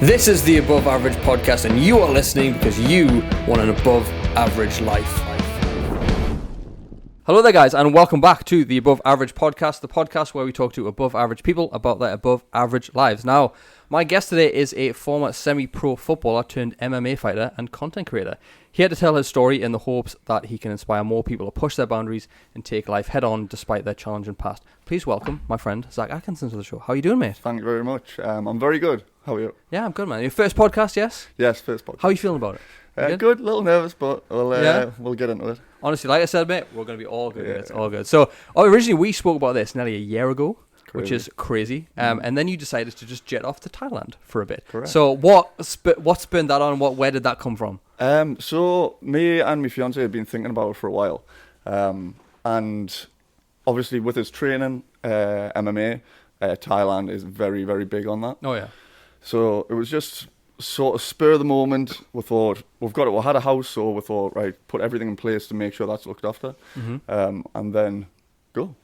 This is the Above Average Podcast, and you are listening because you want an above average life. Hello there, guys, and welcome back to the Above Average Podcast, the podcast where we talk to above average people about their above average lives. Now, my guest today is a former semi-pro footballer turned MMA fighter and content creator. Here to tell his story in the hopes that he can inspire more people to push their boundaries and take life head on despite their challenging past. Please welcome my friend Zak Atkinson to the show. How are you doing, mate? Thank you very much. I'm very good. How are you? Yeah, I'm good, man. Your first podcast, yes? Yes, first podcast. How are you feeling about it? Good, a little nervous, but we'll get into it. Honestly, like I said, mate, we're going to be all good. Yeah. It's all good. So, originally we spoke about this nearly a year ago, which is crazy. And then you decided to just jet off to Thailand for a bit. Correct. So, what spurned that on? Where did that come from? So me and my fiance had been thinking about it for a while, and obviously with his training, MMA, Thailand is very, very big on that. Oh yeah. So it was just sort of spur of the moment. We thought we had a house, so we thought, right, put everything in place to make sure that's looked after, and then go,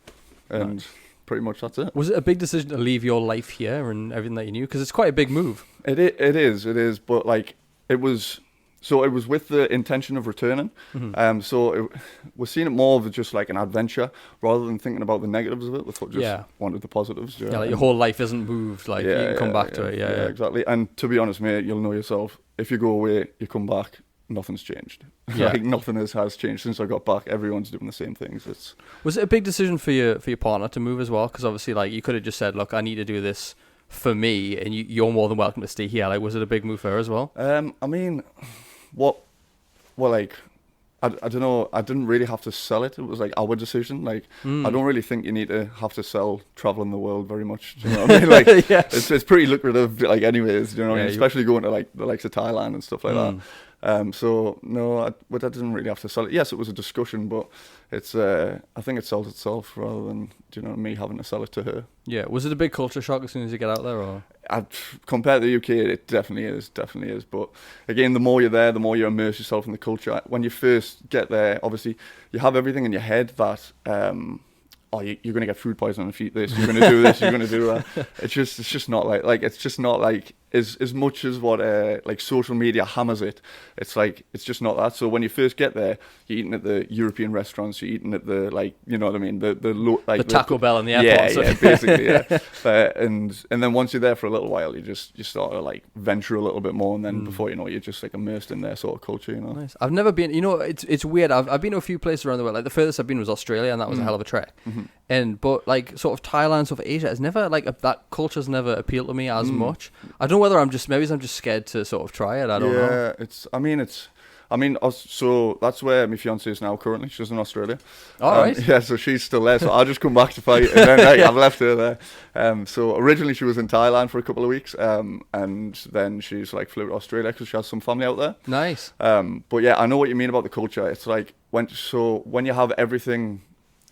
and nice. Pretty much that's it. Was it a big decision to leave your life here and everything that you knew? Because it's quite a big move. It is, but like it was. So it was with the intention of returning. We're seeing it more of just like an adventure rather than thinking about the negatives of it. We thought wanted the positives. Yeah, like your whole life isn't moved. Like you can come back to it. Yeah, exactly. And to be honest, mate, you'll know yourself. If you go away, you come back, nothing's changed. Yeah. Like nothing has changed since I got back. Everyone's doing the same things. Was it a big decision for your partner to move as well? Because obviously, like you could have just said, "Look, I need to do this for me," and you're more than welcome to stay here. Like, was it a big move for her as well? I mean. I don't know. I didn't really have to sell it. It was like our decision. Like I don't really think you need to have to sell traveling the world very much. Do you know what I mean? Like it's pretty lucrative. Like anyways, do you know what I mean? Especially going to like the likes of Thailand and stuff like that. So no, I didn't really have to sell it. Yes, it was a discussion, but it's I think it sells itself rather than me having to sell it to her. Yeah, was it a big culture shock as soon as you get out there, or? Compared to the UK, it definitely is. But again, the more you're there, the more you immerse yourself in the culture. When you first get there, obviously, you have everything in your head that, you're going to get food poisoning if you eat this, you're going to do this, you're going to do that. It's just not like as much as what like social media hammers it. It's just not that. So when you first get there, you're eating at the European restaurants, you're eating at the you know what I mean, the Taco Bell in the airport. Yeah, basically, yeah. And then once you're there for a little while, you start to like venture a little bit more, and then before you know it, you're just like immersed in their sort of culture, you know. Nice. I've never been. You know, it's weird. I've been to a few places around the world. Like the furthest I've been was Australia, and that was a hell of a trek. But like sort of Thailand, sort of Asia, it's never like that culture's never appealed to me as much. I don't know whether I'm just scared to sort of try it. I don't know. So that's where my fiance is now currently. She's in Australia. All right. Yeah, so she's still there. So I'll just come back to fight, and then I've left her there. So originally she was in Thailand for a couple of weeks, and then she's like flew to Australia because she has some family out there. Nice. But yeah, I know what you mean about the culture. It's like when you have everything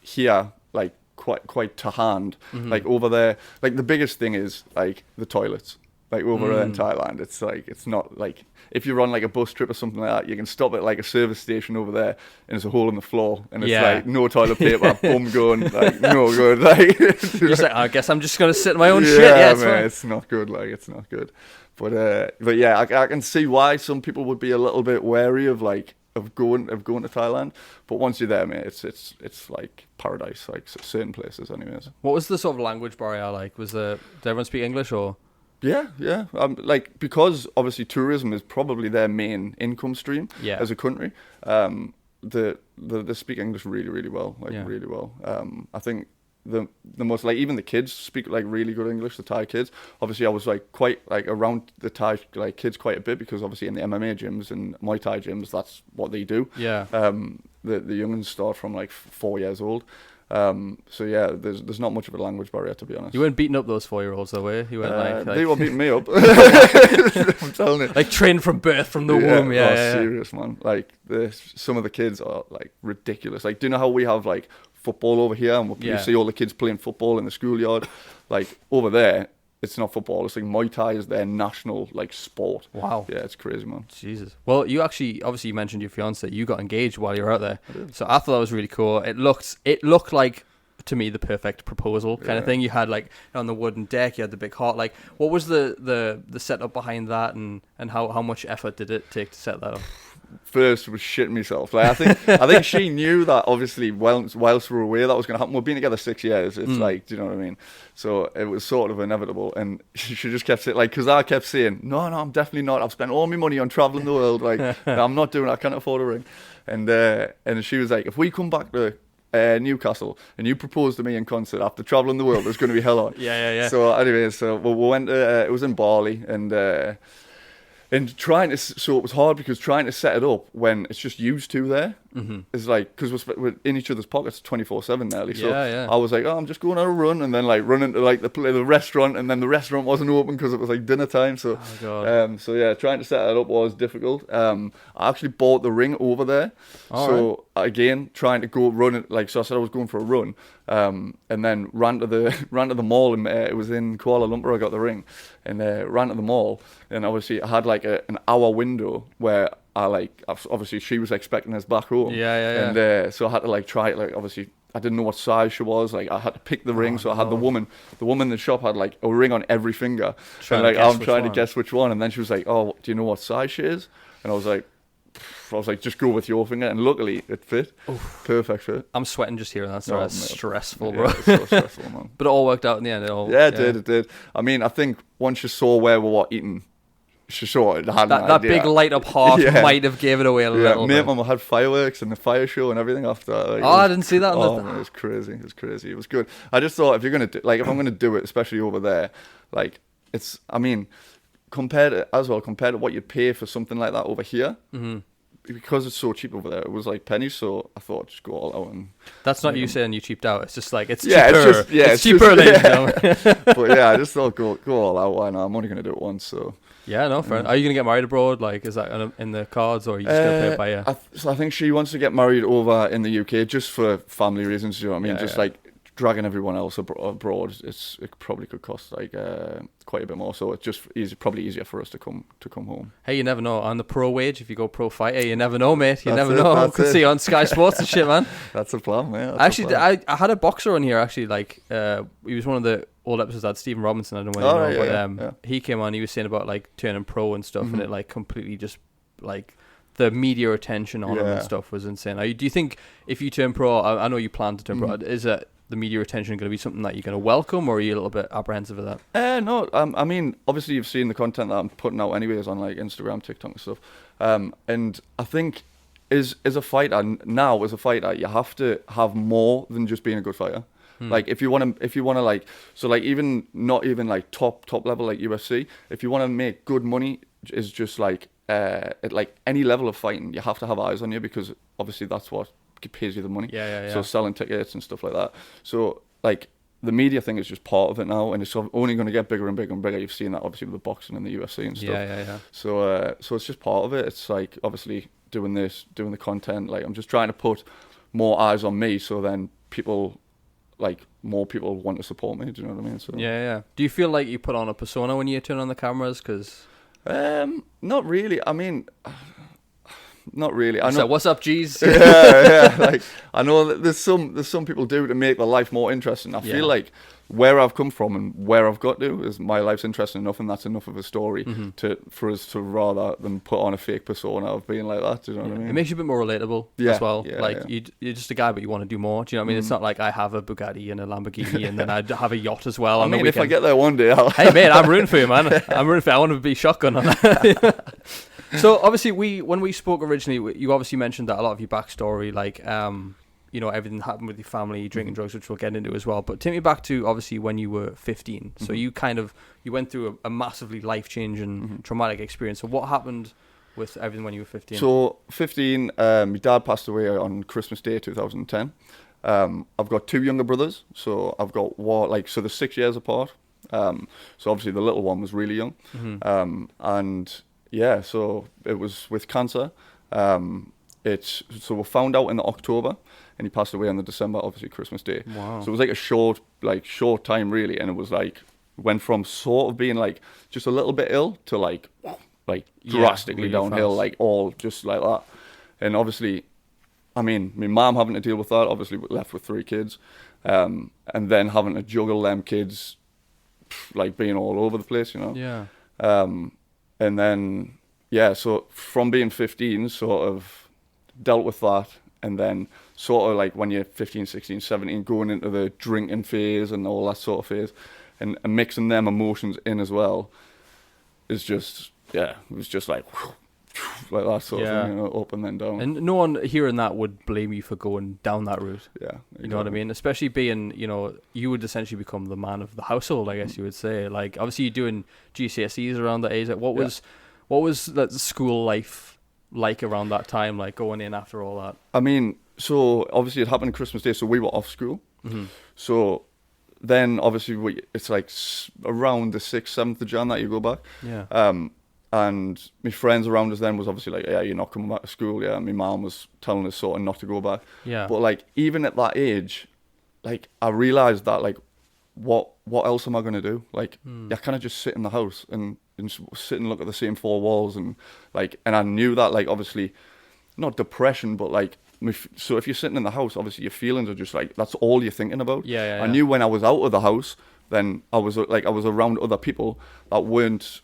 here, like quite to hand, like over there, like the biggest thing is like the toilets. Like over there in Thailand, it's like, it's not like, if you're on like a bus trip or something like that, you can stop at like a service station over there and there's a hole in the floor and it's like no toilet paper, bum going, like no good. Like, you're just like, I guess I'm just going to sit in my own shit. Yeah, man, it's not good. Like, it's not good. But yeah, I can see why some people would be a little bit wary of going to Thailand. But once you're there, mate, it's like paradise, like certain places anyways. What was the sort of language barrier like? Did everyone speak English or? Yeah. Like because obviously tourism is probably their main income stream as a country. They speak English really, really well, really well. I think the most, like, even the kids speak like really good English. The Thai kids. Obviously, I was like quite like around the Thai like kids quite a bit because obviously in the MMA gyms and Muay Thai gyms, that's what they do. Yeah. The youngins start from like 4 years old. So yeah, there's not much of a language barrier, to be honest. You weren't beating up those 4-year-olds though, were you? You weren't like they were beating me up. I'm telling you. Like trained from birth, from the womb. Yeah. Serious, man. Like some of the kids are like ridiculous. Like, do you know how we have like football over here and you see all the kids playing football in the schoolyard? Like over there, it's not football. It's like Muay Thai is their national like sport. Wow. Yeah, it's crazy, man. Jesus. Well, you obviously you mentioned your fiance. You got engaged while you were out there. So I thought that was really cool. It looked like to me the perfect proposal kind of thing. You had like on the wooden deck, you had the big heart. Like, what was the setup behind that, and how much effort did it take to set that up? First was shitting myself. Like I think she knew that obviously whilst we were away that was going to happen. We've been together 6 years. It's like, do you know what I mean? So it was sort of inevitable, and she just kept saying, like, because I kept saying, no, I'm definitely not. I've spent all my money on traveling the world. Like, I'm not doing it. I can't afford a ring. And she was like, if we come back to Newcastle and you propose to me in concert after traveling the world, there's going to be hell on. Yeah. So anyway, we went. It was in Bali, and trying to, so it was hard because trying to set it up when it's just used to there is like, because we're in each other's pockets 24/7 nearly. So I was like, I'm just going on a run, and then like running to like the restaurant, and then the restaurant wasn't open because it was like dinner time. So trying to set it up was difficult. I actually bought the ring over there. Again, trying to go run it, like, so I said I was going for a run, and then ran to the mall, and it was in Kuala Lumpur. I got the ring, and ran to the mall, and obviously I had like an hour window where obviously she was expecting us back home. And so I had to like try it. Like, obviously I didn't know what size she was. Like, I had to pick the ring. So I had the woman in the shop had like a ring on every finger. And like, I'm trying to guess which one. And then she was like, oh, do you know what size she is? And I was like, just go with your finger, and luckily it fit. Oof. Perfect fit. I'm sweating just hearing that. So that's stressful, bro. It's so stressful, man. But it all worked out in the end. It did. I mean, I think once you saw where we were eating, she saw it. That big light up heart might have gave it away a little bit. Me and Mum had fireworks and the fire show and everything after that. Like, I didn't see that. Man, it was crazy. It was good. I just thought if I'm gonna do it, especially over there, like, it's, I mean, compared to what you'd pay for something like that over here. Because it's so cheap over there, it was like pennies. So I thought I'd just go all out. And that's not you saying you cheaped out. It's just like it's cheaper. It's cheaper. But yeah, I just thought go all out. Why not? I'm only gonna do it once. So yeah, no, fair. Are you gonna get married abroad? Like, is that in the cards, or are you just gonna play it by ear? I think she wants to get married over in the UK just for family reasons. You know what I mean? Like dragging everyone else abroad, it probably could cost like quite a bit more. So it's just probably easier for us to come home. Hey, you never know. On the pro wage, if you go pro fighter, you never know, mate. You never know. I could see on Sky Sports and shit, man. That's a plan, mate. Actually, I had a boxer on here. Actually, like he was one of the old episodes that had Stephen Robinson. I don't know whether you know, but he came on. He was saying about like turning pro and stuff, and it like completely just like the media attention on him and stuff was insane. Do you think if you turn pro, I know you plan to turn pro, is it the media attention going to be something that you're going to welcome, or are you a little bit apprehensive of that? No, I mean, obviously you've seen the content that I'm putting out anyways on like Instagram, TikTok and stuff. And I think as a fighter, you have to have more than just being a good fighter. Like if you want to like, so like even not even like top level like UFC, if you want to make good money, is just like at like any level of fighting, you have to have eyes on you, because obviously that's what pays you the money. So selling tickets and stuff like that. So like the media thing is just part of it now, and it's only going to get bigger and bigger and bigger. You've seen that obviously with the boxing and the UFC and stuff. So it's just part of it. It's like obviously doing the content. Like I'm just trying to put more eyes on me, so then more people want to support me. Do you know what I mean? So Do you feel like you put on a persona when you turn on the cameras? Because not really. I mean, not really. I know. So what's up, G's? Like I know that there's some people do to make their life more interesting. I feel like where I've come from and where I've got to is my life's interesting enough, and that's enough of a story for us to rather than put on a fake persona of being like that. Do you know what I mean? It makes you a bit more relatable as well. You're just a guy, but you want to do more. Do you know what I mean? It's not like I have a Bugatti and a Lamborghini and then I have a yacht as well. I mean, if I get there one day, hey mate, I'm rooting for you, man. I'm rooting for you. I want to be shotgun on that. So obviously when we spoke originally, you obviously mentioned that a lot of your backstory, like everything happened with your family, drinking drugs, which we'll get into as well. But take me back to obviously when you were 15. So you went through a massively life-changing traumatic experience. So what happened with everything when you were 15? So 15, my dad passed away on Christmas Day 2010. I've got two younger brothers, so I've got so they're 6 years apart. So obviously the little one was really young, and so it was with cancer. So we found out in October, and he passed away on the December, obviously Christmas Day. Wow. So it was like a short time really, and it was like went from sort of being like just a little bit ill to like drastically really downhill, fast. Like all just like that. And obviously, I mean, my mum having to deal with that. Obviously, we're left with three kids. and then having to juggle them kids, like being all over the place, Yeah. And then, yeah, so from being 15, sort of dealt with that, and then sort of like when you're 15, 16, 17, going into the drinking phase and all that sort of phase, and mixing them emotions in as well, is just, yeah, it was just like that sort of thing, up and then down. And no one hearing that would blame you for going down that route. Yeah, exactly. You know what I mean? Especially being, you would essentially become the man of the household, I guess you would say. Like, obviously you're doing GCSEs around that age. Like, what was that school life like around that time, like going in after all that? I mean, so obviously it happened Christmas Day, so we were off school. Mm-hmm. So then obviously it's like around the 6th, 7th of Jan that you go back. Yeah. And my friends around us then was obviously like, yeah, you're not coming back to school. Yeah, my mum was telling us sort of not to go back. Yeah. But like, even at that age, like, I realised that, like, what else am I going to do? Like, I kind of just sit in the house and sit and look at the same four walls. And like, and I knew that, like, obviously, not depression, but like, so if you're sitting in the house, obviously your feelings are just like, that's all you're thinking about. Yeah. I knew when I was out of the house, then I was around other people that weren't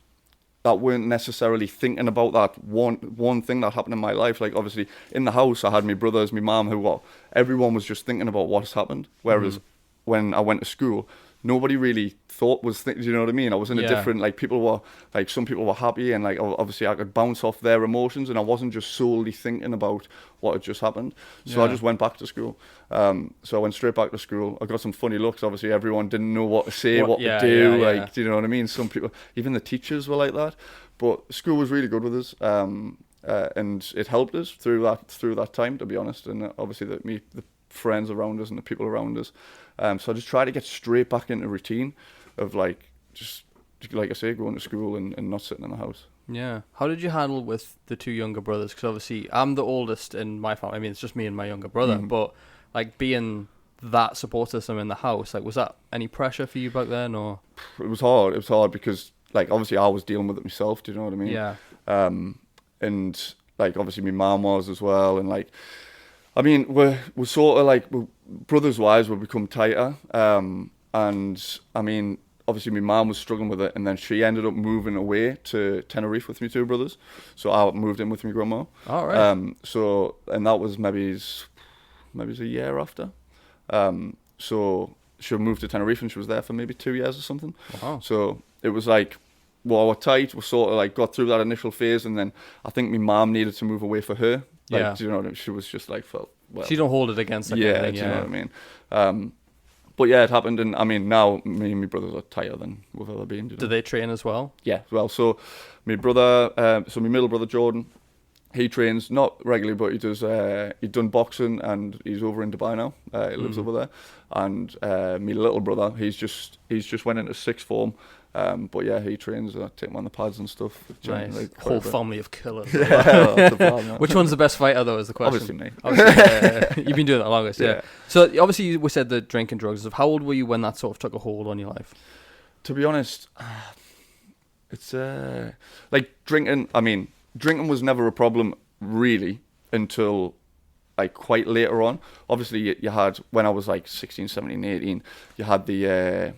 necessarily thinking about that one thing that happened in my life. Like, obviously in the house I had my brothers, my mum, everyone was just thinking about what's happened. Whereas when I went to school, nobody really do you know what I mean? I was in a different, like, people were, like, some people were happy, and like, obviously I could bounce off their emotions, and I wasn't just solely thinking about what had just happened. So I just went back to school. So I went straight back to school. I got some funny looks. Obviously everyone didn't know what to say, what to do. Like, do you know what I mean? Some people, even the teachers were like that. But school was really good with us. And it helped us through that time, to be honest. And obviously the friends around us and the people around us. So I just try to get straight back into routine of, like, just like I say, going to school and not sitting in the house. Yeah. How did you handle with the two younger brothers? Because obviously I'm the oldest in my family. I mean, it's just me and my younger brother. Mm-hmm. But like, being that support system in the house, like, was that any pressure for you back then, or? It was hard. It was hard because, like, obviously I was dealing with it myself. Do you know what I mean? Yeah. And like, obviously my mum was as well, and like, I mean, we're sort of like, brothers-wise, we've become tighter. And I mean, obviously my mum was struggling with it, and then she ended up moving away to Tenerife with my two brothers. So I moved in with my grandma. All right. So, and that was maybe a year after. So she moved to Tenerife, and she was there for maybe 2 years or something. Wow. So it was like, well, we're tight. We sort of like got through that initial phase, and then I think my mum needed to move away for her. Like, do you know what I mean? She was just like, felt, well, she don't hold it against that kind of thing, do you know what I mean? But yeah, it happened, and I mean, now me and my brothers are tighter than we've ever been. Do they train as well? Yeah, well, so my brother, so my middle brother Jordan, he trains not regularly, but he does. He's done boxing, and he's over in Dubai now. He lives over there, and my little brother, he's just went into sixth form. But yeah, he trains. I take him on the pads and stuff. Nice. Like, whole family of killers. Yeah, that's the plan, Which one's the best fighter, though, is the question. Obviously me. Obviously, you've been doing that the longest, yeah. So obviously we said the drinking drugs. How old were you when that sort of took a hold on your life? To be honest, it's like drinking. I mean, drinking was never a problem really until like quite later on. Obviously, you had, when I was like 16, 17, 18, you had the...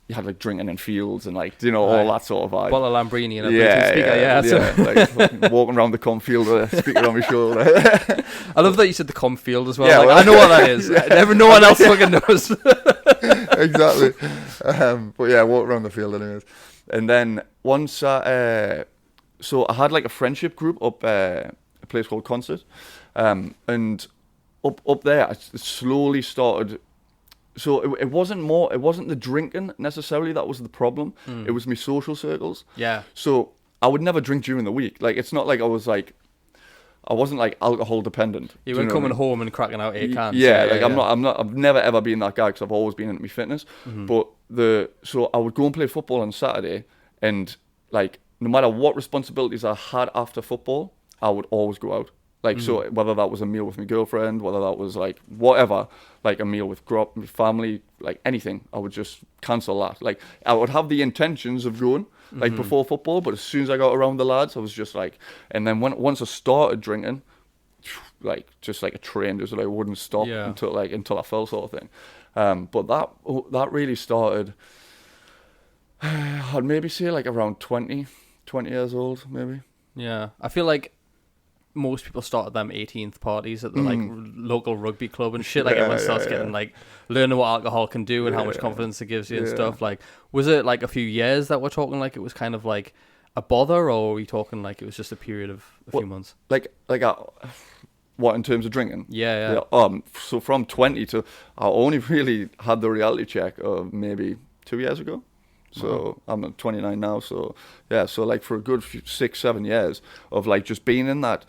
you had like drinking in fields and like, you know, all that sort of vibe. Bottle of Lambrini and a Bluetooth speaker, like walking around the cornfield with a speaker on my shoulder. I love that you said the cornfield as well. Yeah, like, I know what that is. No one else fucking knows. Exactly. But yeah, walk around the field anyways. And then once, so I had like a friendship group up a place called Concert, and up there I slowly started. So it wasn't the drinking necessarily that was the problem. It was my social circles. Yeah. So I would never drink during the week. Like, it's not like I wasn't like alcohol dependent. You weren't coming home and cracking out 8 cans. Yeah, I've never ever been that guy because I've always been into my fitness. Mm-hmm. But so I would go and play football on Saturday, and like, no matter what responsibilities I had after football, I would always go out. Like, so whether that was a meal with my girlfriend, whether that was like whatever, like a meal with my family, like anything, I would just cancel that. Like, I would have the intentions of going, like, before football, but as soon as I got around the lads, I was just like, and then once I started drinking, like, just like a train, just like, I wouldn't stop until I fell, sort of thing. But that really started, I'd maybe say like around 20 years old, maybe. Yeah, I feel like most people start at them 18th parties at the like local rugby club and shit. Like everyone starts getting like learning what alcohol can do and how much confidence it gives you and stuff. Like, was it like a few years that we're talking? Like, it was kind of like a bother, or are we talking like it was just a period of a few months? What, in terms of drinking? Yeah. So from 20 to, I only really had the reality check of maybe 2 years ago. So I'm 29 now. So yeah, so like for a good 6-7 years of like just being in that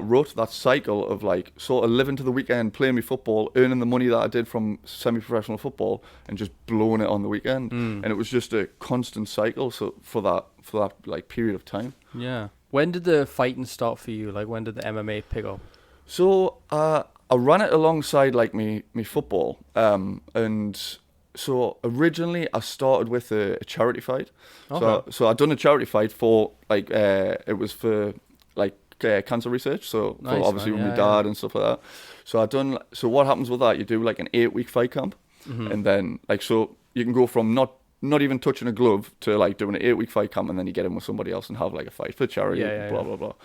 rut, that cycle of like sort of living to the weekend, playing me football, earning the money that I did from semi-professional football, and just blowing it on the weekend. And it was just a constant cycle. So for that like period of time. Yeah. When did the fighting start for you? Like, when did the MMA pick up? So I ran it alongside like me football, and so originally I started with a charity fight. Okay. So I'd done a charity fight for like it was for like cancer research. So nice, for obviously with my dad and stuff like that. So what happens with that? You do like an 8-week fight camp, and then like so you can go from not even touching a glove to like doing an 8-week fight camp, and then you get in with somebody else and have like a fight for charity. Blah blah blah.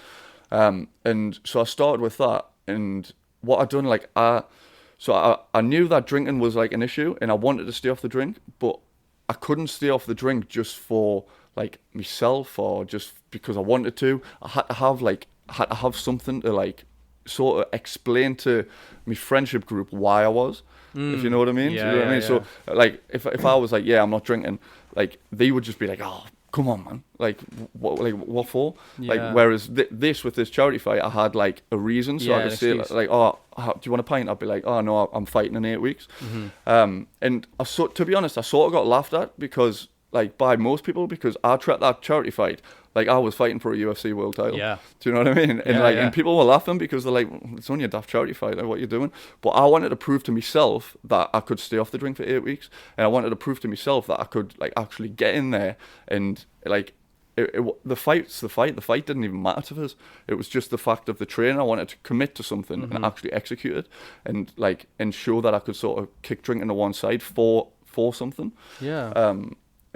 And so I started with that, and what I'd done like I knew that drinking was like an issue, and I wanted to stay off the drink, but I couldn't stay off the drink just for like myself or just because I wanted to. I had to have something to like sort of explain to my friendship group why I was, if you know what I mean. Yeah, you know what I mean? Yeah. So like if I was like, yeah, I'm not drinking, like they would just be like, oh, come on, man. Like what for? Yeah. Like, whereas with this charity fight, I had like a reason. So I could say like, oh, do you want a pint? I'd be like, oh no, I'm fighting in 8 weeks. And to be honest, I sort of got laughed at because like by most people, because I treat that charity fight like I was fighting for a UFC world title. Yeah. Do you know what I mean? And and people were laughing because they're like, it's only a daft charity fight, like what you're doing. But I wanted to prove to myself that I could stay off the drink for 8 weeks, and I wanted to prove to myself that I could like actually get in there and like the fight didn't even matter to us. It was just the fact of the training. I wanted to commit to something and actually execute it, and like ensure that I could sort of kick drinking to one side for something. Yeah.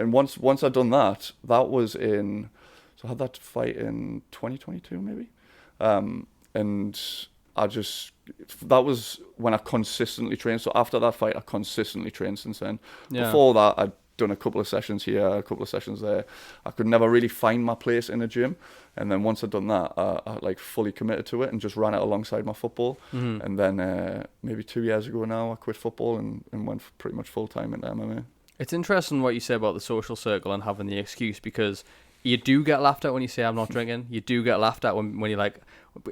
And once I'd done that, so I had that fight in 2022 maybe, and that was when I consistently trained. So after that fight, I consistently trained since then. Yeah. Before that, I'd done a couple of sessions here, a couple of sessions there. I could never really find my place in a gym, and then once I'd done that, I like fully committed to it and just ran it alongside my football. And then maybe 2 years ago now, I quit football and went pretty much full time into MMA. It's interesting what you say about the social circle and having the excuse, because you do get laughed at when you say I'm not drinking. You do get laughed at when you're like,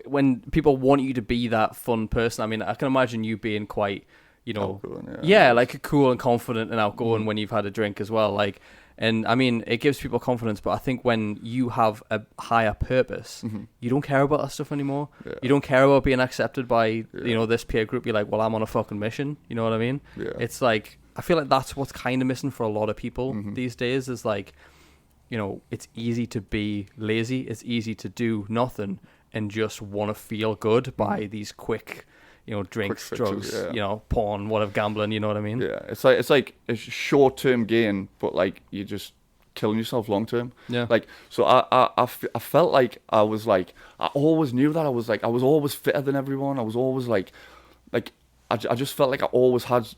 when people want you to be that fun person. I mean, I can imagine you being quite, you know, outgoing, like cool and confident and outgoing when you've had a drink as well. Like, and I mean, it gives people confidence, but I think when you have a higher purpose, you don't care about that stuff anymore. Yeah. You don't care about being accepted by, you know, this peer group. You're like, well, I'm on a fucking mission. You know what I mean? Yeah. It's like, I feel like that's what's kind of missing for a lot of people these days, is like, you know, it's easy to be lazy. It's easy to do nothing and just want to feel good by these quick, you know, drinks, drugs, you know, porn, whatever, gambling. You know what I mean? Yeah, it's like a short-term gain, but like you're just killing yourself long-term. Yeah. Like, so I felt like I was like, I always knew that I was always fitter than everyone. I was always like I just felt like I always had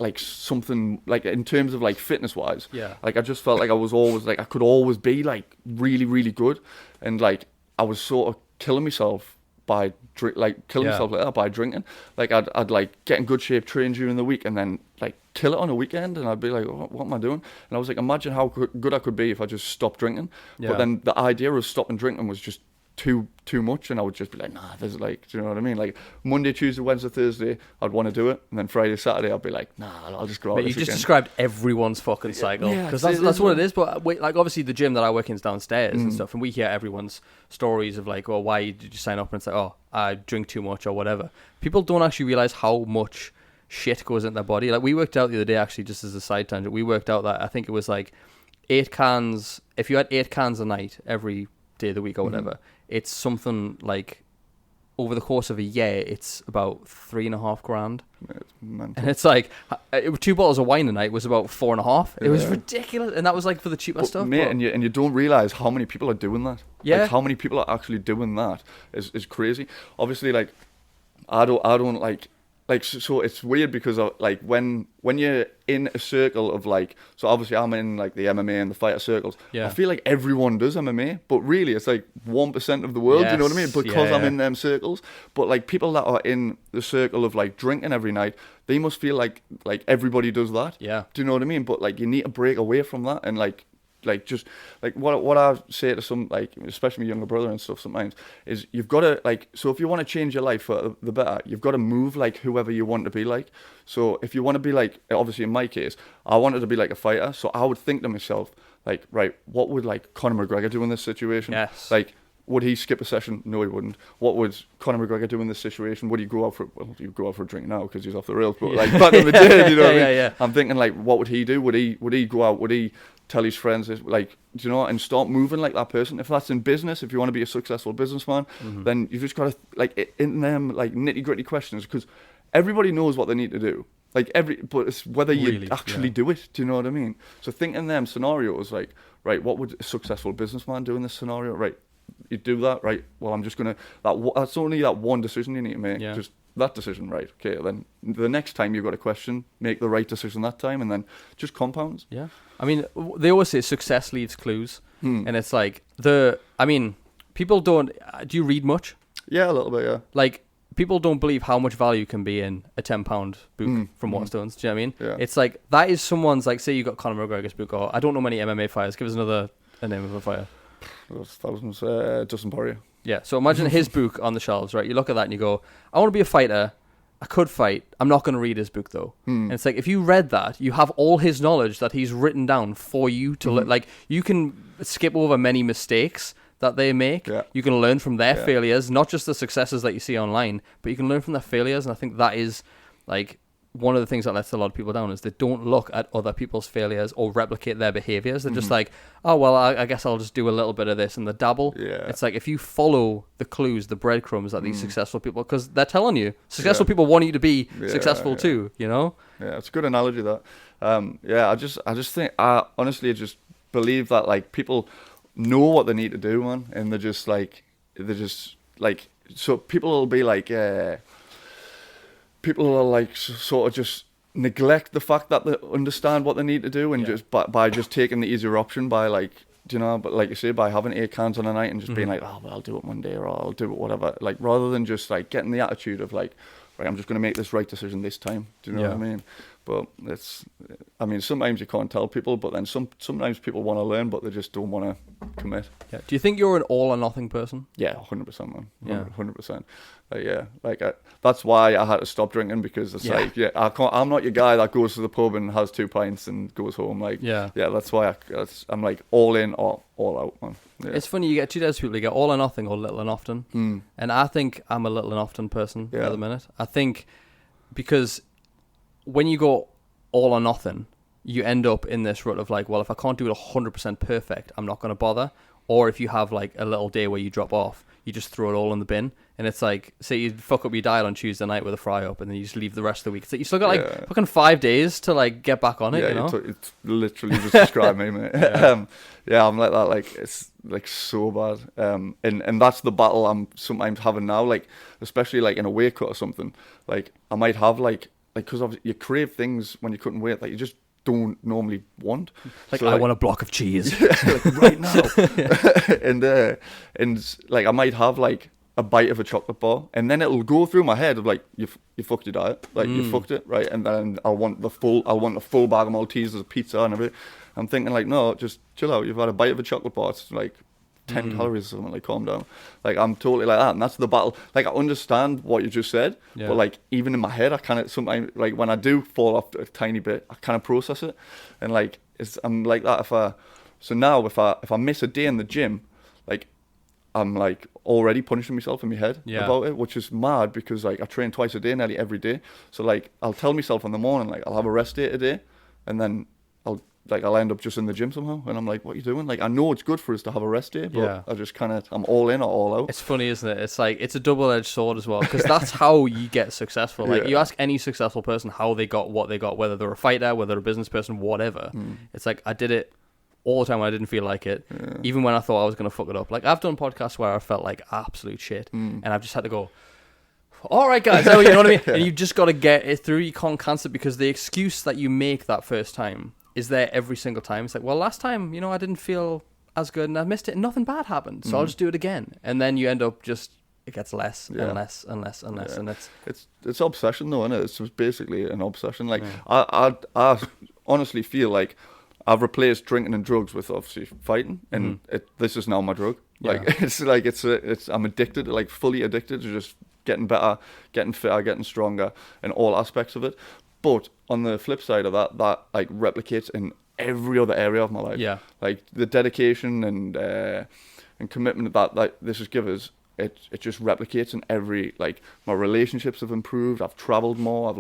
like something, like in terms of like fitness wise, like I just felt like I was always like I could always be like really, really good, and like I was sort of killing myself by myself like that by drinking. Like I'd like get in good shape, train during the week, and then like kill it on a weekend, and I'd be like, what am I doing? And I was like, imagine how good I could be if I just stopped drinking. But then the idea of stopping drinking was just too much, and I would just be like, nah, there's like, do you know what I mean? Like Monday, Tuesday, Wednesday, Thursday, I'd want to do it, and then Friday, Saturday, I'd be like, nah, I'll just go out. But you just described everyone's fucking cycle, because that's what it is. But like obviously the gym that I work in is downstairs and stuff, and we hear everyone's stories of like, oh, why did you sign up? And it's like, oh, I drink too much or whatever. People don't actually realize how much shit goes in their body. Like we worked out the other day, actually, just as a side tangent, we worked out that I think it was like 8 cans. If you had 8 cans a night every day of the week or whatever, it's something like over the course of a year, it's about $3.5 grand. It's mental. And it's like 2 bottles of wine a night was about 4.5. It was ridiculous, and that was like for the cheaper stuff. Mate, and you don't realize how many people are doing that. Yeah, like, how many people are actually doing that is crazy. Obviously, like I don't like so it's weird because like when you're in a circle of like, so obviously I'm in like the MMA and the fighter circles. I feel like everyone does MMA, but really it's like 1% of the world. You know what I mean? Because I'm in them circles. But like people that are in the circle of like drinking every night, they must feel like everybody does that. Yeah. Do you know what I mean? But like you need to break away from that and like just like what I say to some, like especially my younger brother and stuff sometimes, is you've got to like, so if you want to change your life for the better, you've got to move like whoever you want to be like. So if you want to be like, obviously in my case, I wanted to be like a fighter, so I would think to myself like, right, what would like Conor McGregor do in this situation? Yes. Like, would he skip a session? No, he wouldn't. What would Conor McGregor do in this situation? Would he go out for? Well, he'd go out for a drink now because he's off the rails. But like back in the day, you know what I mean? Yeah. I'm thinking like, what would he do? Would he go out? Would he tell his friends, like, do you know, and start moving like that person? If that's in business, if you want to be a successful businessman, then you've just got to like in them like nitty gritty questions, because everybody knows what they need to do. Like but it's whether you actually do it. Do you know what I mean? So think in them scenarios like, right, what would a successful businessman do in this scenario? Right. You do that, right? Well, I'm just gonna. That's only that one decision you need to make. Just that decision, right? Okay. Then the next time you've got a question, make the right decision that time, and then just compounds. Yeah. I mean, they always say success leaves clues, and it's like people don't. Do you read much? Yeah, a little bit. Yeah. Like people don't believe how much value can be in a £10 book from Waterstones. Do you know what I mean? Yeah. It's like that is someone's, like, say you got Conor McGregor's book, or I don't know many MMA fighters. Give us a name of a fighter. There's thousands. Dustin Poirier. Yeah, so imagine his book on the shelves, right? You look at that and you go, I want to be a fighter. I could fight. I'm not going to read his book, though. And it's like, if you read that, you have all his knowledge that he's written down for you to like, you can skip over many mistakes that they make. Yeah. You can learn from their failures, not just the successes that you see online, but you can learn from their failures. And I think that is like one of the things that lets a lot of people down, is they don't look at other people's failures or replicate their behaviors. They're just like, oh, well, I guess I'll just do a little bit of this, and the dabble. Yeah. It's like, if you follow the clues, the breadcrumbs that these successful people, because they're telling you, successful people want you to be successful too, you know? Yeah, it's a good analogy, that. I just think, I honestly just believe that like people know what they need to do, man, and they're just like, so people will be like, people will like sort of just neglect the fact that they understand what they need to do, and just by just taking the easier option, by like, do you know, but like you say, by having 8 cans on a night and just being like, oh, well, I'll do it one day, or I'll do it whatever, like, rather than just like getting the attitude of like, right, I'm just going to make this right decision this time. Do you know what I mean? But sometimes you can't tell people, but then sometimes people want to learn, but they just don't want to commit. Yeah. Do you think you're an all or nothing person? Yeah, 100%, man. 100%. That's why I had to stop drinking, because it's like, I'm not your guy that goes to the pub and has 2 pints and goes home. Like, that's why I'm like all in or all out, man. Yeah. It's funny, you get 2 types of people. You get all or nothing or little and often. And I think I'm a little and often person at the minute. I think because when you go all or nothing, you end up in this rut of like, well, if I can't do it 100% perfect, I'm not going to bother. Or if you have like a little day where you drop off, you just throw it all in the bin. And it's like, say you fuck up your diet on Tuesday night with a fry up, and then you just leave the rest of the week. So you still got like fucking 5 days to like get back on it, you know? It's literally just described me, mate. I'm like that. Like, it's like so bad. And that's the battle I'm sometimes having now. Like, especially like in a weight cut or something. Like, I might have like because you crave things when you couldn't wait. Like, you just don't normally want. Like, so, I want a block of cheese. Like right now. And like I might have like a bite of a chocolate bar, and then it'll go through my head of like, you fucked your diet, like you fucked it, right? And then I want the full bag of Maltesers, pizza and everything. I'm thinking like, no, just chill out. You've had a bite of a chocolate bar. It's like 10 calories or something. Like, calm down. Like, I'm totally like that, and that's the battle. Like, I understand what you just said, but like even in my head, I kind of sometimes, like, when I do fall off a tiny bit, I kind of process it, and like I'm like that. So now if I miss a day in the gym, like, I'm like already punishing myself in my head about it, which is mad, because like I train twice a day, nearly every day. So like I'll tell myself in the morning, like, I'll have a rest day today, and then I'll like I'll end up just in the gym somehow, and I'm like, what are you doing? Like, I know it's good for us to have a rest day, but I just I'm all in or all out. It's funny, isn't it? It's like, it's a double-edged sword as well, because that's how you get successful. Like, you ask any successful person how they got what they got, whether they're a fighter, whether they're a business person, whatever. It's like, I did it all the time when I didn't feel like it, even when I thought I was going to fuck it up. Like, I've done podcasts where I felt like absolute shit, and I've just had to go, all right, guys, you know what I mean? And you've just got to get it through. You can't cancel it, because the excuse that you make that first time is there every single time. It's like, well, last time, I didn't feel as good and I missed it and nothing bad happened, so I'll just do it again. And then you end up it gets less and less and less and less, and it's obsession though, isn't it? It's just basically an obsession. Like, I honestly feel like I've replaced drinking and drugs with obviously fighting, and this is now my drug. Like, I'm addicted, like fully addicted to just getting better, getting fitter, getting stronger in all aspects of it. But on the flip side of that like replicates in every other area of my life. Yeah. Like the dedication and commitment that this has given us, it just replicates in every, like, my relationships have improved. I've traveled more.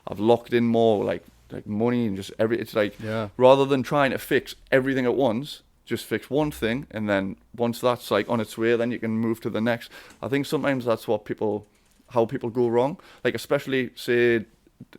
I've locked in more, like money and just it's like, rather than trying to fix everything at once, just fix one thing, and then once that's like on its way, then you can move to the next. I think sometimes that's how people go wrong. Like, especially say,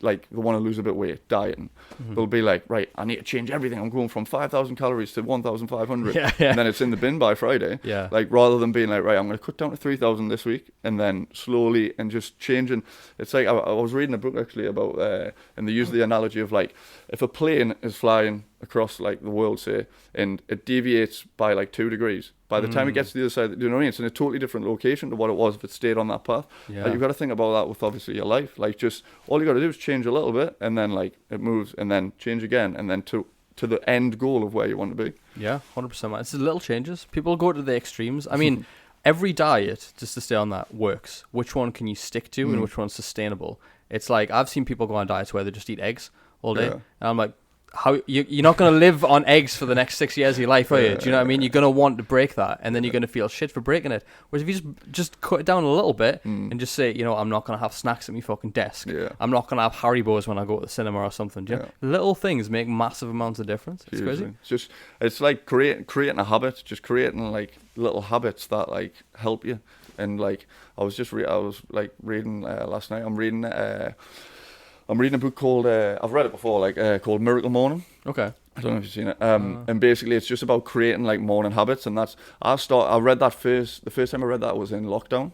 like, they want to lose a bit of weight, dieting. They'll be like, right, I need to change everything. I'm going from 5,000 calories to 1,500. And then it's in the bin by Friday. Like, rather than being like, right, I'm going to cut down to 3,000 this week, and then slowly and just changing. It's like, I was reading a book actually about, and they use the analogy of, like, if a plane is flying across, like, the world, say, and it deviates by like 2 degrees, by the time it gets to the other side, you know what I mean? It's in a totally different location to what it was if it stayed on that path. Like, you've got to think about that with obviously your life. Like, just all you got to do is change a little bit, and then like it moves, and then change again, and then to the end goal of where you want to be. Yeah, 100%. Man. It's the little changes. People go to the extremes. I mean, every diet, just to stay on that, works. Which one can you stick to, and which one's sustainable? It's like, I've seen people go on diets where they just eat eggs all day, and I'm like, how you're not going to live on eggs for the next 6 years of your life, are you? Do you know what I mean? You're going to want to break that, and then you're going to feel shit for breaking it. Whereas if you just cut it down a little bit and just say, I'm not going to have snacks at my fucking desk. I'm not going to have Haribos when I go to the cinema or something. Do you know? Little things make massive amounts of difference. It's crazy. It's like creating a habit, just creating like little habits that like help you. And like I was reading last night. I'm reading a book called, I've read it before, like called Miracle Morning. Okay. I don't know if you've seen it. And basically it's just about creating like morning habits. And I read that the first time I read that was in lockdown.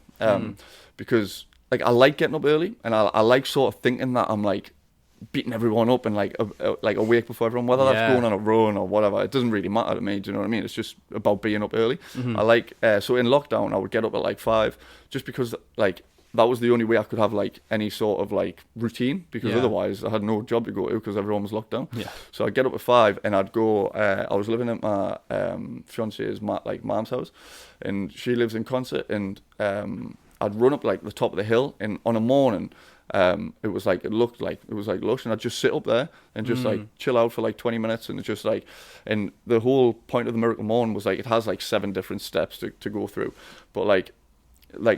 Because like I like getting up early, and I like sort of thinking that I'm like beating everyone up and like awake before everyone, whether that's going on a run or whatever. It doesn't really matter to me, do you know what I mean? It's just about being up early. I like, so in lockdown I would get up at like 5, just because like, that was the only way I could have like any sort of like routine, because otherwise I had no job to go to because everyone was locked down. So I'd get up at 5 and I'd go, I was living at my fiance's mom's house, and she lives in Concert, and I'd run up like the top of the hill, and on a morning it was like, it looked like it was like lush, and I'd just sit up there and just like chill out for like 20 minutes, and it's just like, and the whole point of the Miracle Morning was like, it has like 7 different steps to go through, but like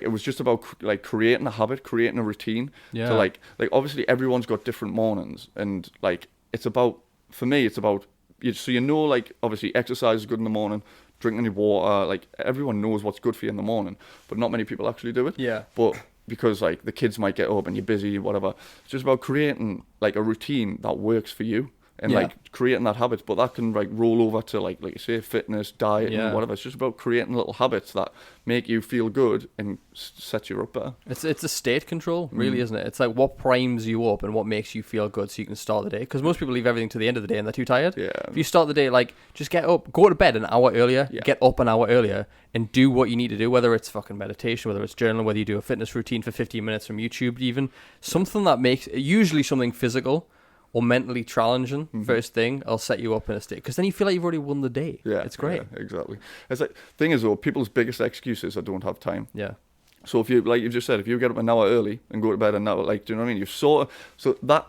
it was just about like creating a habit, creating a routine. So like obviously everyone's got different mornings, and like for me it's about so like obviously exercise is good in the morning, drinking your water, like everyone knows what's good for you in the morning, but not many people actually do it. But because like the kids might get up and you're busy, whatever, it's just about creating like a routine that works for you. And like creating that habit, but that can like roll over to like you say, fitness, diet, and whatever. It's just about creating little habits that make you feel good and set you up better. It's a state control, really, isn't it? It's like what primes you up and what makes you feel good, so you can start the day. Because most people leave everything to the end of the day and they're too tired. If you start the day, like, just get up, go to bed an hour earlier, get up an hour earlier, and do what you need to do. Whether it's fucking meditation, whether it's journaling, whether you do a fitness routine for 15 minutes from YouTube, even something that makes usually something physical or mentally challenging first thing, I'll set you up in a state, because then you feel like you've already won the day. It's great. Exactly. It's like, thing is though, people's biggest excuse is I don't have time. So if you, like you just said, if you get up an hour early and go to bed an hour, like, do you know what I mean? So that,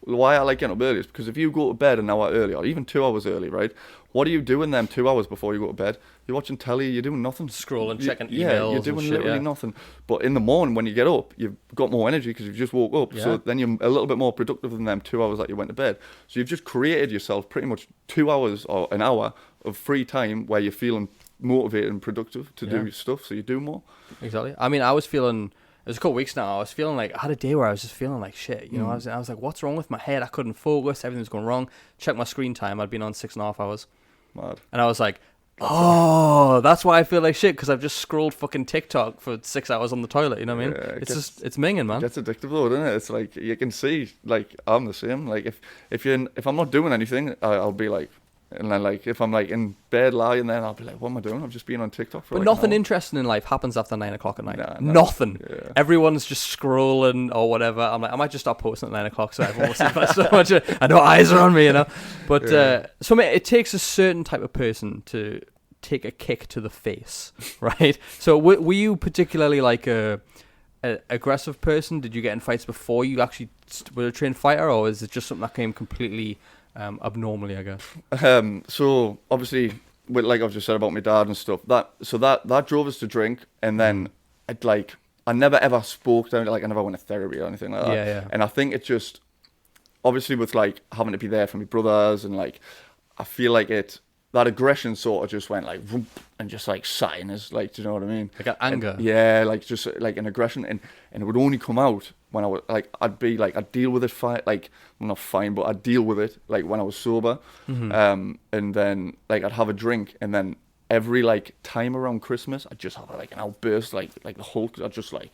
why I like getting up early is because if you go to bed an hour early, or even 2 hours early, right? what are you doing them 2 hours before you go to bed? You're watching telly, you're doing nothing. Scrolling, checking emails. Yeah, you're doing literally nothing. But in the morning when you get up, you've got more energy because you've just woke up. Yeah. So then you're a little bit more productive than them 2 hours that you went to bed. So you've just created yourself pretty much 2 hours or an hour of free time where you're feeling motivated and productive to do stuff. So you do more. Exactly. I mean, I was feeling... It was a couple of weeks now. I was feeling like I had a day where I was just feeling like shit. You know, I was like, what's wrong with my head? I couldn't focus. Everything was going wrong. Check my screen time. I'd been on 6.5 hours. Mad. And I was like, that's why I feel like shit, because I've just scrolled fucking TikTok for 6 hours on the toilet. You know what I mean? It's minging, man. It gets addictive though, doesn't it? It's like you can see, like I'm the same. Like if I'm not doing anything, I'll be like. And then, like, if I'm, like, in bed lying there, I'll be like, what am I doing? I've just been on TikTok for, But like, nothing interesting in life happens after 9 o'clock at night. Nah, nothing. Yeah. Everyone's just scrolling or whatever. I'm like, I might just stop posting at 9 o'clock so everyone will see my so much. I know eyes are on me, you know. But, so, mate, it takes a certain type of person to take a kick to the face, right? So, were you particularly, like, a aggressive person? Did you get in fights before you actually were a trained fighter, or is it just something that came completely... abnormally, I guess. So obviously, with, like I've just said about my dad and stuff, that drove us to drink, and then I never ever spoke down, like I never went to therapy or anything like that. Yeah. And I think it just, obviously with like having to be there for my brothers, and like I feel like that aggression sort of just went like whoop, and just like sat in us, like, do you know what I mean? Like an anger. And, like just like an aggression, and it would only come out when I was like, I'd deal with it not fine, but I'd deal with it like when I was sober. And then like I'd have a drink, and then every like time around Christmas I'd just have like an outburst, like the Hulk. I'd just like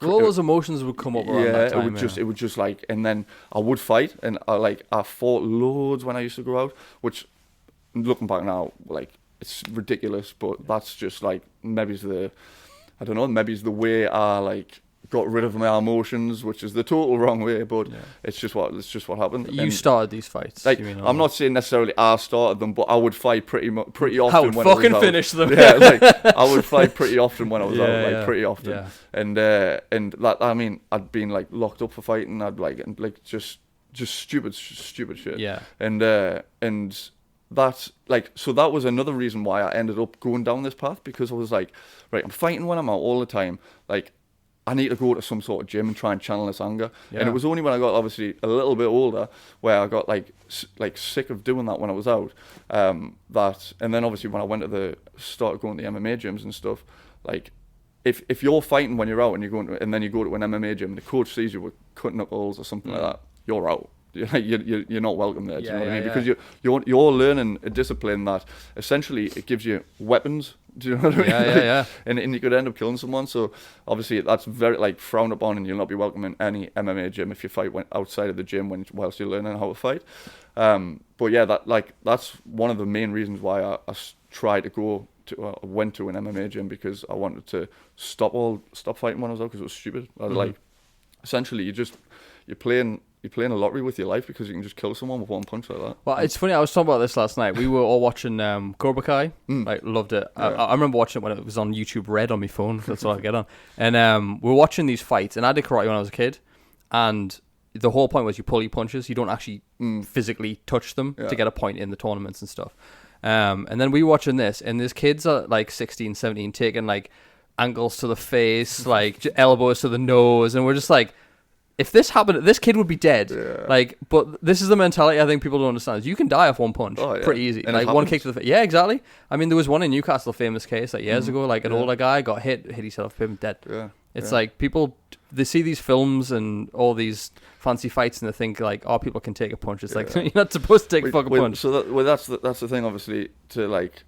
all those emotions would come up around that time. It would just like, and then I would fight, and I fought loads when I used to go out, which looking back now, like it's ridiculous, but that's just like maybe it's the way I like got rid of my emotions, which is the total wrong way, but it's just what happened. You started these fights. Like, I'm not saying necessarily I started them, but I would fight pretty often. I would when fucking I was finish them. Yeah, like I would fight pretty often when I was out, like pretty often. Yeah. And that, I mean, I'd been like locked up for fighting. I'd like just stupid shit. Yeah. And that's like, so that was another reason why I ended up going down this path, because I was like, right, I'm fighting when I'm out all the time, like I need to go to some sort of gym and try and channel this anger. And it was only when I got obviously a little bit older where I got like sick of doing that when I was out, and then obviously when I started going to the MMA gyms and stuff, like if you're fighting when you're out and then you go to an MMA gym and the coach sees you with cut knuckles or something like that, you're out. You're not welcome there. Do you know what I mean? Because you're learning a discipline that essentially it gives you weapons. Do you know what I mean? Yeah. And you could end up killing someone. So obviously that's very like frowned upon, and you'll not be welcome in any MMA gym if you fight outside of the gym whilst you're learning how to fight. But yeah, that's one of the main reasons why I tried to go to went to an MMA gym, because I wanted to stop fighting when I was out, because it was stupid. I was like, essentially you're playing a lottery with your life, because you can just kill someone with one punch like that. Well, it's funny, I was talking about this last night. We were all watching Cobra Kai. Like, loved it. Yeah. I remember watching it when it was on YouTube Red on my phone. That's all I get on. And we were watching these fights, and I did karate when I was a kid, and the whole point was you pull your punches. You don't actually physically touch them to get a point in the tournaments and stuff. And then we were watching this, and these kids are like 16, 17, taking like ankles to the face, like elbows to the nose, and we're just like, if this happened, this kid would be dead. Yeah. Like, but this is the mentality I think people don't understand. Is you can die off one punch pretty easy. And like one kick to the face. Yeah, exactly. I mean, there was one in Newcastle, famous case like years ago. Like an older guy got hit himself, dead. Yeah. It's like people, they see these films and all these fancy fights, and they think like, oh, people can take a punch. It's like you're not supposed to take a fucking punch. So that's the thing, obviously, to like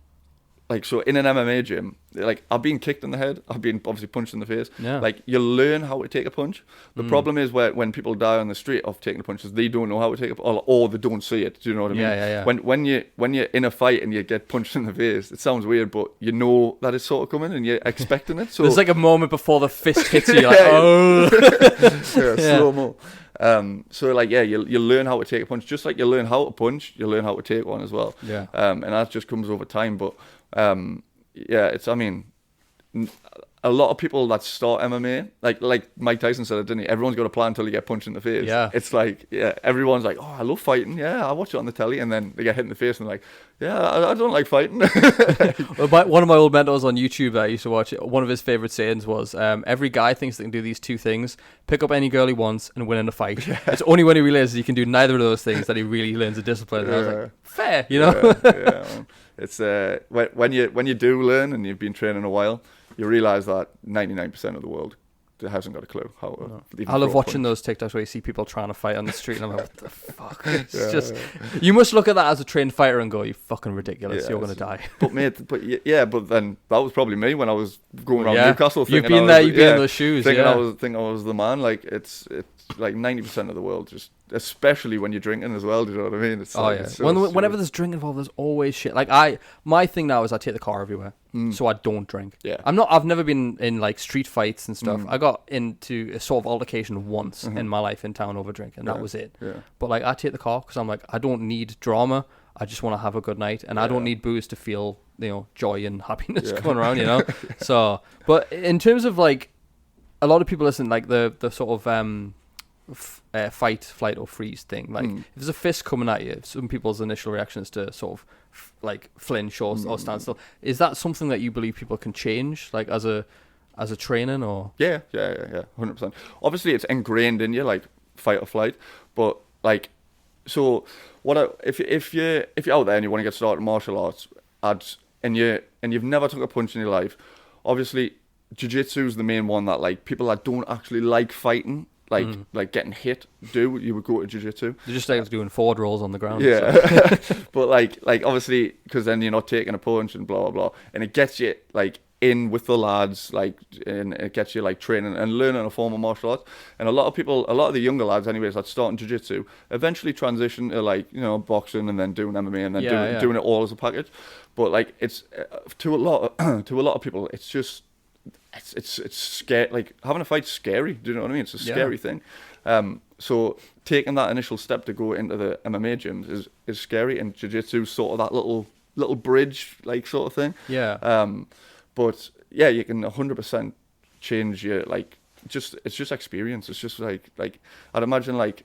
so in an MMA gym, like I've been kicked in the head, I've been obviously punched in the face. Yeah. Like you learn how to take a punch. The problem is when people die on the street of taking the punches, they don't know how to take it, or they don't see it. Do you know what I mean? Yeah. When you're in a fight and you get punched in the face, it sounds weird, but you know that it's sort of coming and you're expecting it. So there's like a moment before the fist hits you, you're like, oh, slow mo. So like you learn how to take a punch, just like you learn how to punch, you learn how to take one as well. Yeah. And that just comes over time, but. I mean, a lot of people that start MMA, like Mike Tyson said it, didn't he? Everyone's got a plan until you get punched in the face. Yeah. It's like, everyone's like, oh, I love fighting. Yeah, I watch it on the telly. And then they get hit in the face and they're like, yeah, I don't like fighting. One of my old mentors on YouTube that I used to watch, one of his favorite sayings was, every guy thinks they can do these two things: pick up any girl he wants and win in a fight. Yeah. It's only when he realizes he can do neither of those things that he really learns the discipline. And I was like, fair, you know? Yeah. It's when you do learn and you've been training a while, you realize that 99% of the world hasn't got a clue how to. I love watching those TikToks where you see people trying to fight on the street, and I'm like, what the fuck? It's you must look at that as a trained fighter and go, you fucking ridiculous, you're gonna die. But then that was probably me when I was going around Newcastle. You've been there, you've been in those shoes. Thinking I was the man. Like it's like 90% of the world, just especially when you're drinking as well. Do you know what I mean? It's whenever there's drink involved, there's always shit. Like my thing now is I take the car everywhere, so I don't drink. Yeah, I've never been in like street fights and stuff. I got into a sort of altercation once in my life in town over drink, and that was it. Yeah. But like I take the car because I'm like, I don't need drama. I just want to have a good night, and I don't need booze to feel, joy and happiness going around. So, but in terms of like, a lot of people listen like the sort of fight, flight, or freeze thing. Like, if there's a fist coming at you, some people's initial reaction is to sort of like flinch or stand still. Is that something that you believe people can change, like as a training, or? Yeah, 100%. Obviously, it's ingrained in you, like fight or flight. But like, so if you're out there and you want to get started in martial arts, and you've never took a punch in your life, obviously, jiu-jitsu is the main one that like people that don't actually like fighting. Like getting hit, you would go to jiu-jitsu. They're just like doing forward rolls on the ground. Yeah, so. But like obviously, because then you're not taking a punch and blah blah blah, and it gets you like in with the lads, like, and it gets you like training and learning a form of martial arts. And a lot of the younger lads, anyways, that start in jiu-jitsu, eventually transition to like boxing and then doing MMA and then doing it all as a package. But like it's to a lot of people, it's just. It's scary. Like having a fight's scary. Do you know what I mean? It's a scary thing. So taking that initial step to go into the MMA gyms is scary, and jiu-jitsu sort of that little bridge like sort of thing. Yeah. But yeah, you can 100% change your like. It's just experience. It's just like I'd imagine like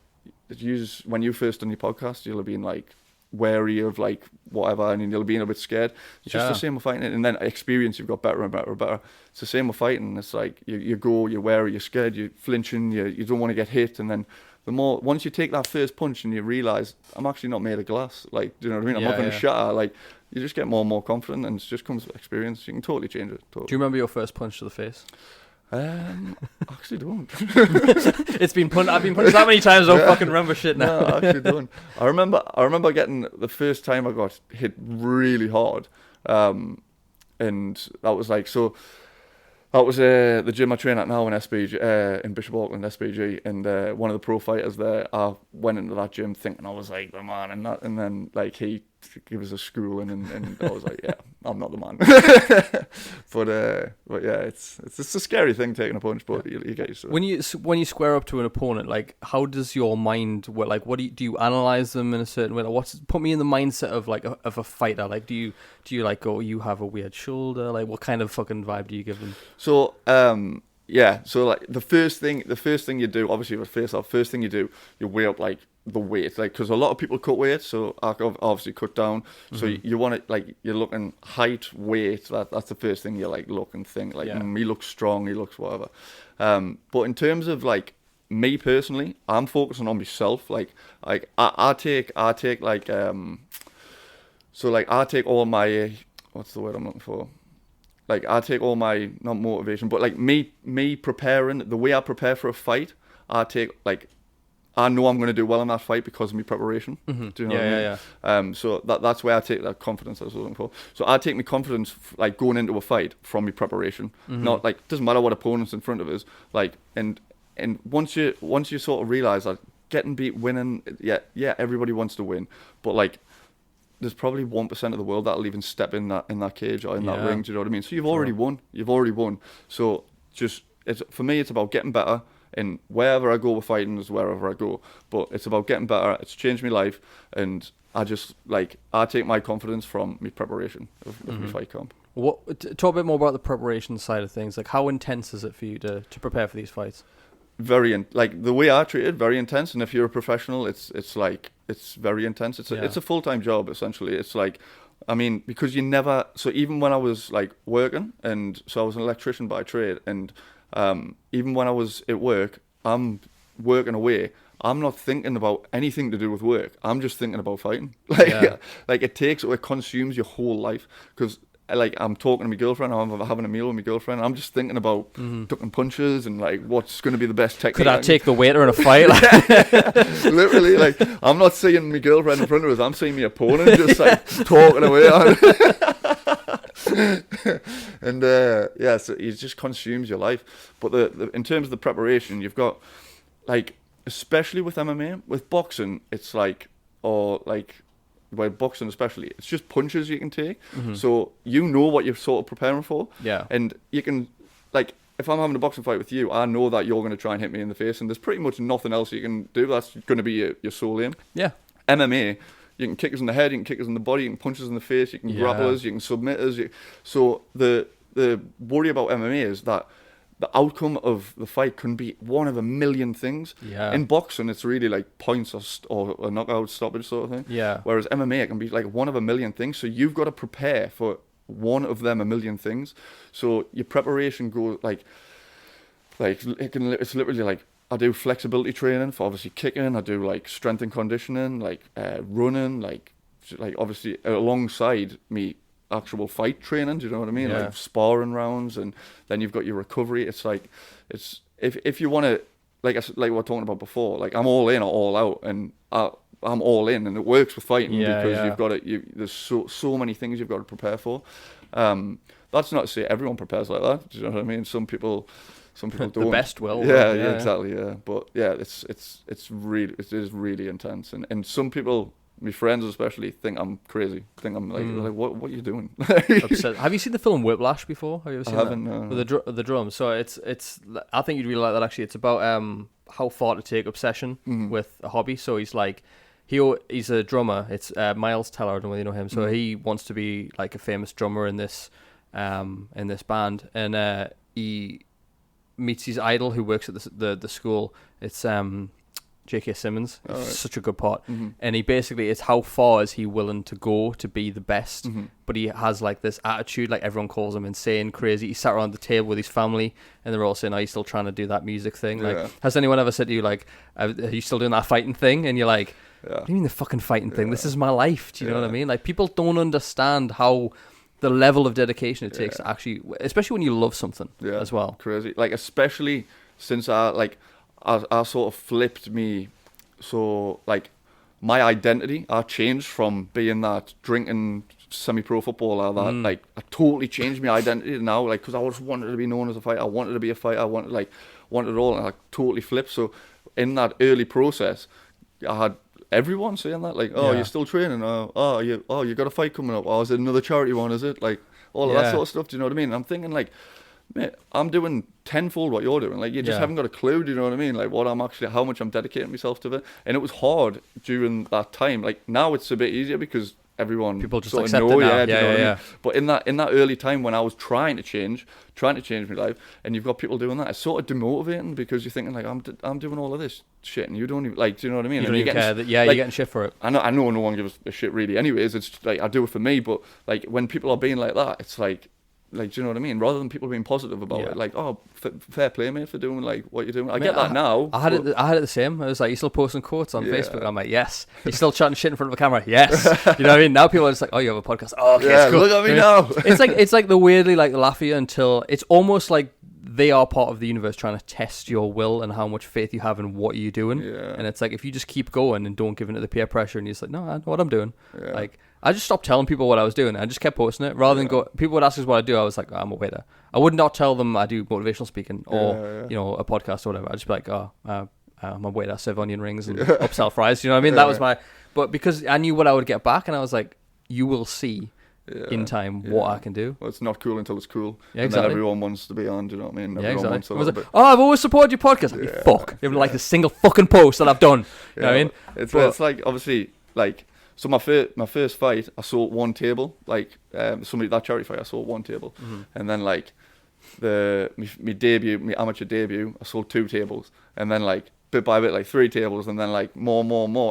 when you first done your podcast, you'll have been like wary of like whatever, and you'll be a bit scared. It's just the same with fighting, and then experience, you've got better and better and better. It's the same with fighting. It's like you're wary, you're scared, you're flinching, you don't want to get hit, and then once you take that first punch and you realise, I'm actually not made of glass, like, do you know what I mean? I'm not going to shatter. Like, you just get more and more confident, and it just comes with experience. You can totally change it. Totally. Do you remember your first punch to the face? Actually don't. I've been punched that many times, I don't fucking remember shit now. No, I actually don't. I remember getting the first time I got hit really hard, and that was like, so that was the gym I train at now in SBG, in Bishop Auckland, SBG, and one of the pro fighters there, I went into that gym thinking I was like the man, and then like he gave us a schooling, and I was like, yeah, I'm not the man. but yeah, it's a scary thing taking a punch, but you get used to it. When you square up to an opponent, like, how does your mind work? Like, what do you analyze them in a certain way? Like, put me in the mindset of like of a fighter. Like, do you like go, you have a weird shoulder? Like, what kind of fucking vibe do you give them? So so like the first thing you do, obviously with face off, first thing you do, you weigh up like the weight, like, because a lot of people cut weight, so I obviously cut down. So you want it, like, you're looking height, weight. That's the first thing you like look and think, like, he looks strong, he looks whatever. But in terms of like me personally, I'm focusing on myself. Like I take like so like I take all my what's the word I'm looking for? Like, I take all my, not motivation, but like me preparing, the way I prepare for a fight, I know I'm going to do well in that fight because of my preparation. Do you know what I mean? So that's where I take that confidence I was looking for. So I take my confidence, like, going into a fight from my preparation. Not, like, doesn't matter what opponent's in front of us. Like, and once you sort of realise that getting beat, winning, everybody wants to win. But, like, there's probably 1% of the world that'll even step in that cage or in that ring. Do you know what I mean? So you've already won. You've already won. So for me, it's about getting better. And wherever I go with fighting is wherever I go. But it's about getting better. It's changed my life. And I just, like, I take my confidence from my preparation of my fight camp. Talk a bit more about the preparation side of things. Like, how intense is it for you to prepare for these fights? Like the way I treat it, very intense. And if you're a professional, it's very intense. It's a full-time job essentially. It's like, I mean, because so even when I was like working, and so I was an electrician by trade, and even when I was at work, I'm working away. I'm not thinking about anything to do with work. I'm just thinking about fighting. Like it consumes your whole life. Because like I'm talking to my girlfriend, I'm having a meal with my girlfriend, I'm just thinking about ducking punches and like what's going to be the best technique. Could I take the waiter in a fight? Literally, like I'm not seeing my girlfriend in front of us, I'm seeing my opponent just like talking away on and so it just consumes your life. But in terms of the preparation, you've got like, especially with MMA, with boxing, it's like, well, boxing especially, it's just punches you can take. So you know what you're sort of preparing for. Yeah. And you can, like, if I'm having a boxing fight with you, I know that you're going to try and hit me in the face, and there's pretty much nothing else you can do. That's going to be your sole aim. Yeah. MMA, you can kick us in the head, you can kick us in the body, you can punch us in the face, you can grapple us, you can submit us. So the worry about MMA is that the outcome of the fight can be one of a million things. Yeah. In boxing, it's really like points or a knockout, stoppage sort of thing. Yeah. Whereas MMA, it can be like one of a million things. So you've got to prepare for one of them a million things. So your preparation goes it's literally like, I do flexibility training for obviously kicking. I do like strength and conditioning, like running, like obviously alongside me actual fight training. Do you know what I mean? Like sparring rounds, and then you've got your recovery. It's like, it's if you want to, like we were talking about before, like I'm all in or all out, and I'm all in, and it works with fighting because you've got it. There's so many things you've got to prepare for. That's not to say everyone prepares like that. Do you know what I mean? Some people don't. The best will. Yeah, exactly. Yeah, but yeah, it is really intense, and some people, my friends especially, think I'm crazy. Think I'm like what are you doing? Have you seen the film Whiplash before? Have you ever seen I haven't. No. With the drums. So it's. I think you'd really like that. Actually, it's about how far to take obsession with a hobby. So he's like, he's a drummer. It's Miles Teller. I don't know whether you know him. So he wants to be like a famous drummer in this band, and he meets his idol who works at the school. It's J.K. Simmons. It's such a good part. And he basically, it's how far is he willing to go to be the best. But he has like this attitude, like everyone calls him insane, crazy. He sat around the table with his family and they're all saying, are you still trying to do that music thing? Like, has anyone ever said to you, like, are you still doing that fighting thing? And you're like, what do you mean the fucking fighting thing? This is my life. Do you know what I mean? Like, people don't understand how the level of dedication it takes to actually, especially when you love something as well. Crazy. Like, especially since I sort of flipped me. So, like, my identity, I changed from being that drinking semi-pro footballer that, like, I totally changed my identity now, like, because I just wanted to be known as a fighter. I wanted to be a fighter. I wanted it all, and I totally flipped. So, in that early process, I had everyone saying that, like, you're still training, you got a fight coming up, is it another charity one, is it, like, all of that sort of stuff. Do you know what I mean? And I'm thinking, like, mate, I'm doing tenfold what you're doing. Like, you just haven't got a clue. Do you know what I mean? Like, how much I'm dedicating myself to it. And it was hard during that time. Like, now it's a bit easier because people just sort of know. It now. I mean? But in that early time when I was trying to change my life, and you've got people doing that, it's sort of demotivating because you're thinking, like, I'm doing all of this shit, and you don't even, like, do you know what I mean? You don't even care. You're getting shit for it. I know no one gives a shit really. Anyways, it's like I do it for me. But like when people are being like that, it's like, do you know what I mean? Rather than people being positive about it, like, fair play, mate, for doing like what you're doing. I get that now. I had it the same. I was like, you still posting quotes on Facebook? I'm like, yes. You still chatting shit in front of a camera? Yes. You know what I mean? Now people are just like, oh, you have a podcast? Oh, okay, it's cool. Look at me now. it's like the weirdly like laugh at you until it's almost like they are part of the universe trying to test your will and how much faith you have in what you're doing. Yeah. And it's like, if you just keep going and don't give in to the peer pressure, and you're just like, no, I know what I'm doing. Yeah. Like, I just stopped telling people what I was doing. I just kept posting it rather than people would ask us what I do. I was like, I'm a waiter. I would not tell them I do motivational speaking or, you know, a podcast or whatever. I'd just be like, I'm a waiter. I serve onion rings and upsell fries. You know what I mean? That was but because I knew what I would get back, and I was like, you will see in time what I can do. Well, it's not cool until it's cool. Yeah, exactly. And then everyone wants to be on, do you know what I mean? Everyone wants a little bit. Oh, I've always supported your podcast. Like, fuck. You haven't liked a single fucking post that I've done. You know what I mean? It's like, obviously, like, So my first fight, I sold one table. Like that charity fight, I sold one table, and then like my amateur debut, I sold 2 tables, and then like bit by bit like 3 tables, and then like more,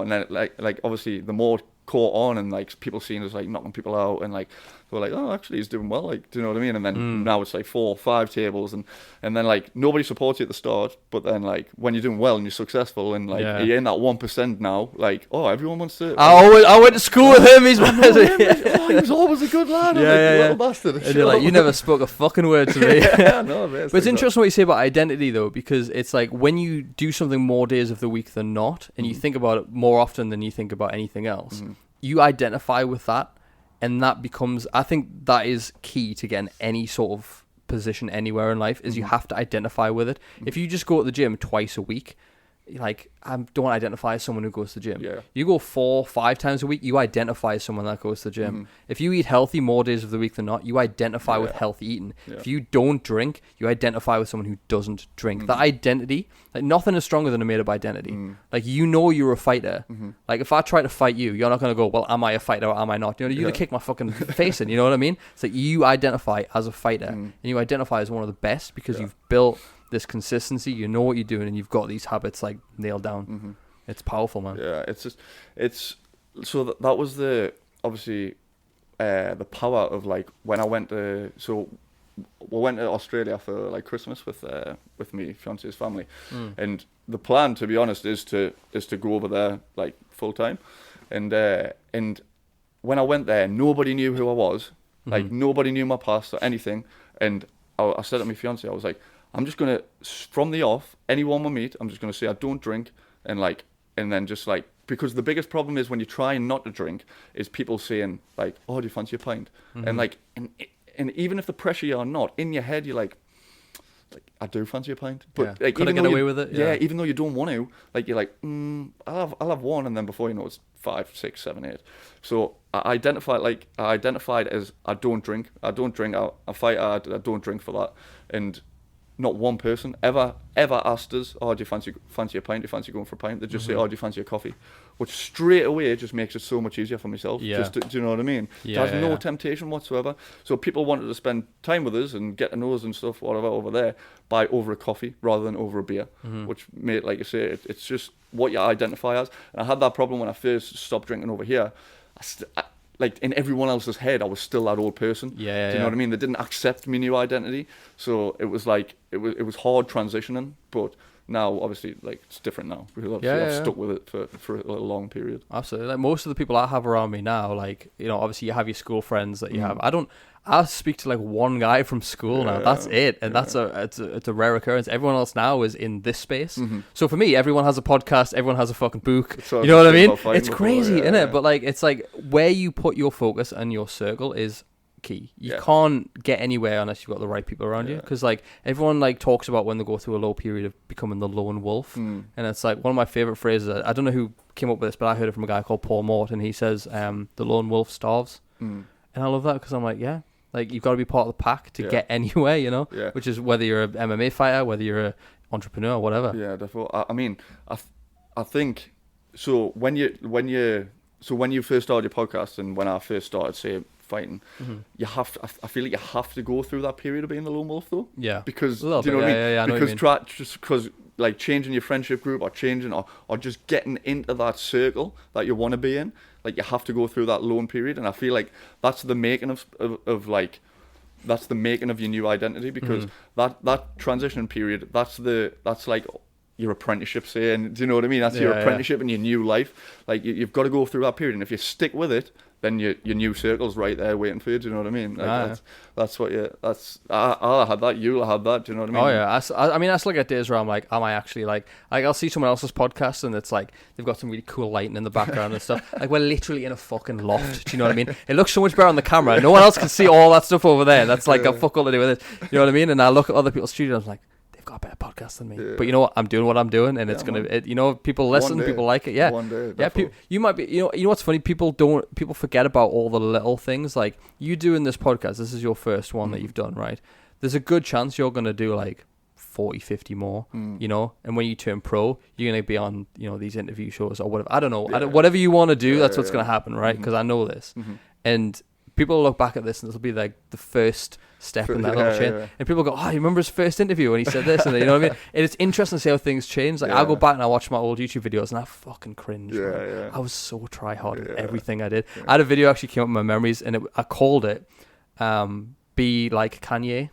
and then like obviously the more caught on, and like people seeing us like knocking people out, and like they were like, oh, actually he's doing well, like, do you know what I mean? And then now it's like 4 or 5 tables, and then like nobody supports you at the start, but then like when you're doing well and you're successful and like you're in that 1% now, like, oh, everyone wants to. I went to school with him. He's he was always a good lad. Little bastard. And you're like, you never spoke a fucking word to me. No, but it's interesting what you say about identity though, because it's like when you do something more days of the week than not, and you think about it more often than you think about anything else, you identify with that. And that becomes, I think that is key to getting any sort of position anywhere in life, is you have to identify with it. If you just go to the gym twice a week, like, I don't identify as someone who goes to the gym. Yeah. You go 4, 5 times a week, you identify as someone that goes to the gym. If you eat healthy more days of the week than not, you identify with healthy eating. If you don't drink, you identify with someone who doesn't drink. That identity, like, nothing is stronger than a made-up identity. Like, you know you're a fighter. Like, if I try to fight you, you're not going to go, well, am I a fighter or am I not? You know, you're going to kick my fucking face in, you know what I mean? It's like you identify as a fighter, and you identify as one of the best because you've built this consistency, you know what you're doing, and you've got these habits like nailed down. It's powerful, man. Yeah, so that was obviously the power of like when I went to, so we went to Australia for like Christmas with me fiance's family, and the plan, to be honest, is to go over there like full time, and when I went there, nobody knew who I was, like nobody knew my past or anything, and I said to my fiance, I was like, I'm just going to, from the off, anyone we meet, I'm just going to say I don't drink, and then just like, because the biggest problem is when you try not to drink, is people saying like, oh, do you fancy a pint? And like, and even if the pressure you are not, in your head, you're like, I do fancy a pint. But like, could I get away with it? Yeah, even though you don't want to, like, you're like, I'll have one, and then before you know it's 5, 6, 7, 8. So I identified as I don't drink. I fight hard, I don't drink for that. And not one person ever asked us, oh, do you fancy a pint? Do you fancy going for a pint? They just say, oh, do you fancy a coffee? Which straight away just makes it so much easier for myself. Yeah. Do you know what I mean? There's no temptation whatsoever. So people wanted to spend time with us and get to know us and stuff, whatever, over there, by over a coffee rather than over a beer, which made, like I say, it's just what you identify as. And I had that problem when I first stopped drinking over here. Like, in everyone else's head, I was still that old person. Do you know what I mean? They didn't accept my new identity. So it was like, it was hard transitioning. But now, obviously, like, it's different now. Because obviously I've stuck with it for a long period. Absolutely. Like, most of the people I have around me now, like, you know, obviously you have your school friends that you have. I speak to like one guy from school now. That's it, and it's a rare occurrence. Everyone else now is in this space. So for me, everyone has a podcast. Everyone has a fucking book. You know what I mean? It's crazy, isn't it? But like, it's like where you put your focus and your circle is key. You can't get anywhere unless you've got the right people around you. Because like everyone like talks about when they go through a low period of becoming the lone wolf, and it's like one of my favorite phrases. I don't know who came up with this, but I heard it from a guy called Paul Mort, and he says, "The lone wolf starves," and I love that because I'm like, yeah. Like, you've got to be part of the pack to get anywhere, you know? Which is whether you're an MMA fighter, whether you're an entrepreneur, whatever. Yeah, definitely. I mean, I think, so when you first started your podcast and when I first started, say, fighting, you have to, I feel like you have to go through that period of being the lone wolf, though. Yeah. Because, do you know what I mean? Yeah, because like, changing your friendship group or changing or just getting into that circle that you want to be in, like, you have to go through that lone period, and I feel like that's the making of like, that's the making of your new identity, because that transition period, that's like your apprenticeship, say, and do you know what I mean? That's your apprenticeship and your new life. Like, you've got to go through that period, and if you stick with it, then your new circle's right there waiting for you. Do you know what I mean? Like, that's what I had that. You'll have that. Do you know what I mean? Oh yeah. I mean, that's like at days where I'm like, am I actually like I'll see someone else's podcast and it's like they've got some really cool lighting in the background and stuff. Like, we're literally in a fucking loft. Do you know what I mean? It looks so much better on the camera. No one else can see all that stuff over there. That's like got fuck all to do with it. You know what I mean? And I look at other people's studios, I'm like, got a better podcast than me, but you know what? I'm doing what I'm doing, and it's you know, people listen, people like it. Yeah, one day, you might be. You know what's funny? People forget about all the little things. Like, you doing this podcast. This is your first one that you've done, right? There's a good chance you're gonna do like 40, 50 more, you know, and when you turn pro, you're going to be on, you know, these interview shows or whatever. I don't know. Whatever you want to do, that's what's going to happen, right? Because I know this. And people will look back at this and it'll be like the first step in that little chain. And people go, oh, you remember his first interview when he said this? And you know what I mean? And it's interesting to see how things change. Like, I'll go back and I watch my old YouTube videos and I fucking cringe. I was so try-hard at everything I did. I had a video actually came up in my memories and I called it Be Like Kanye.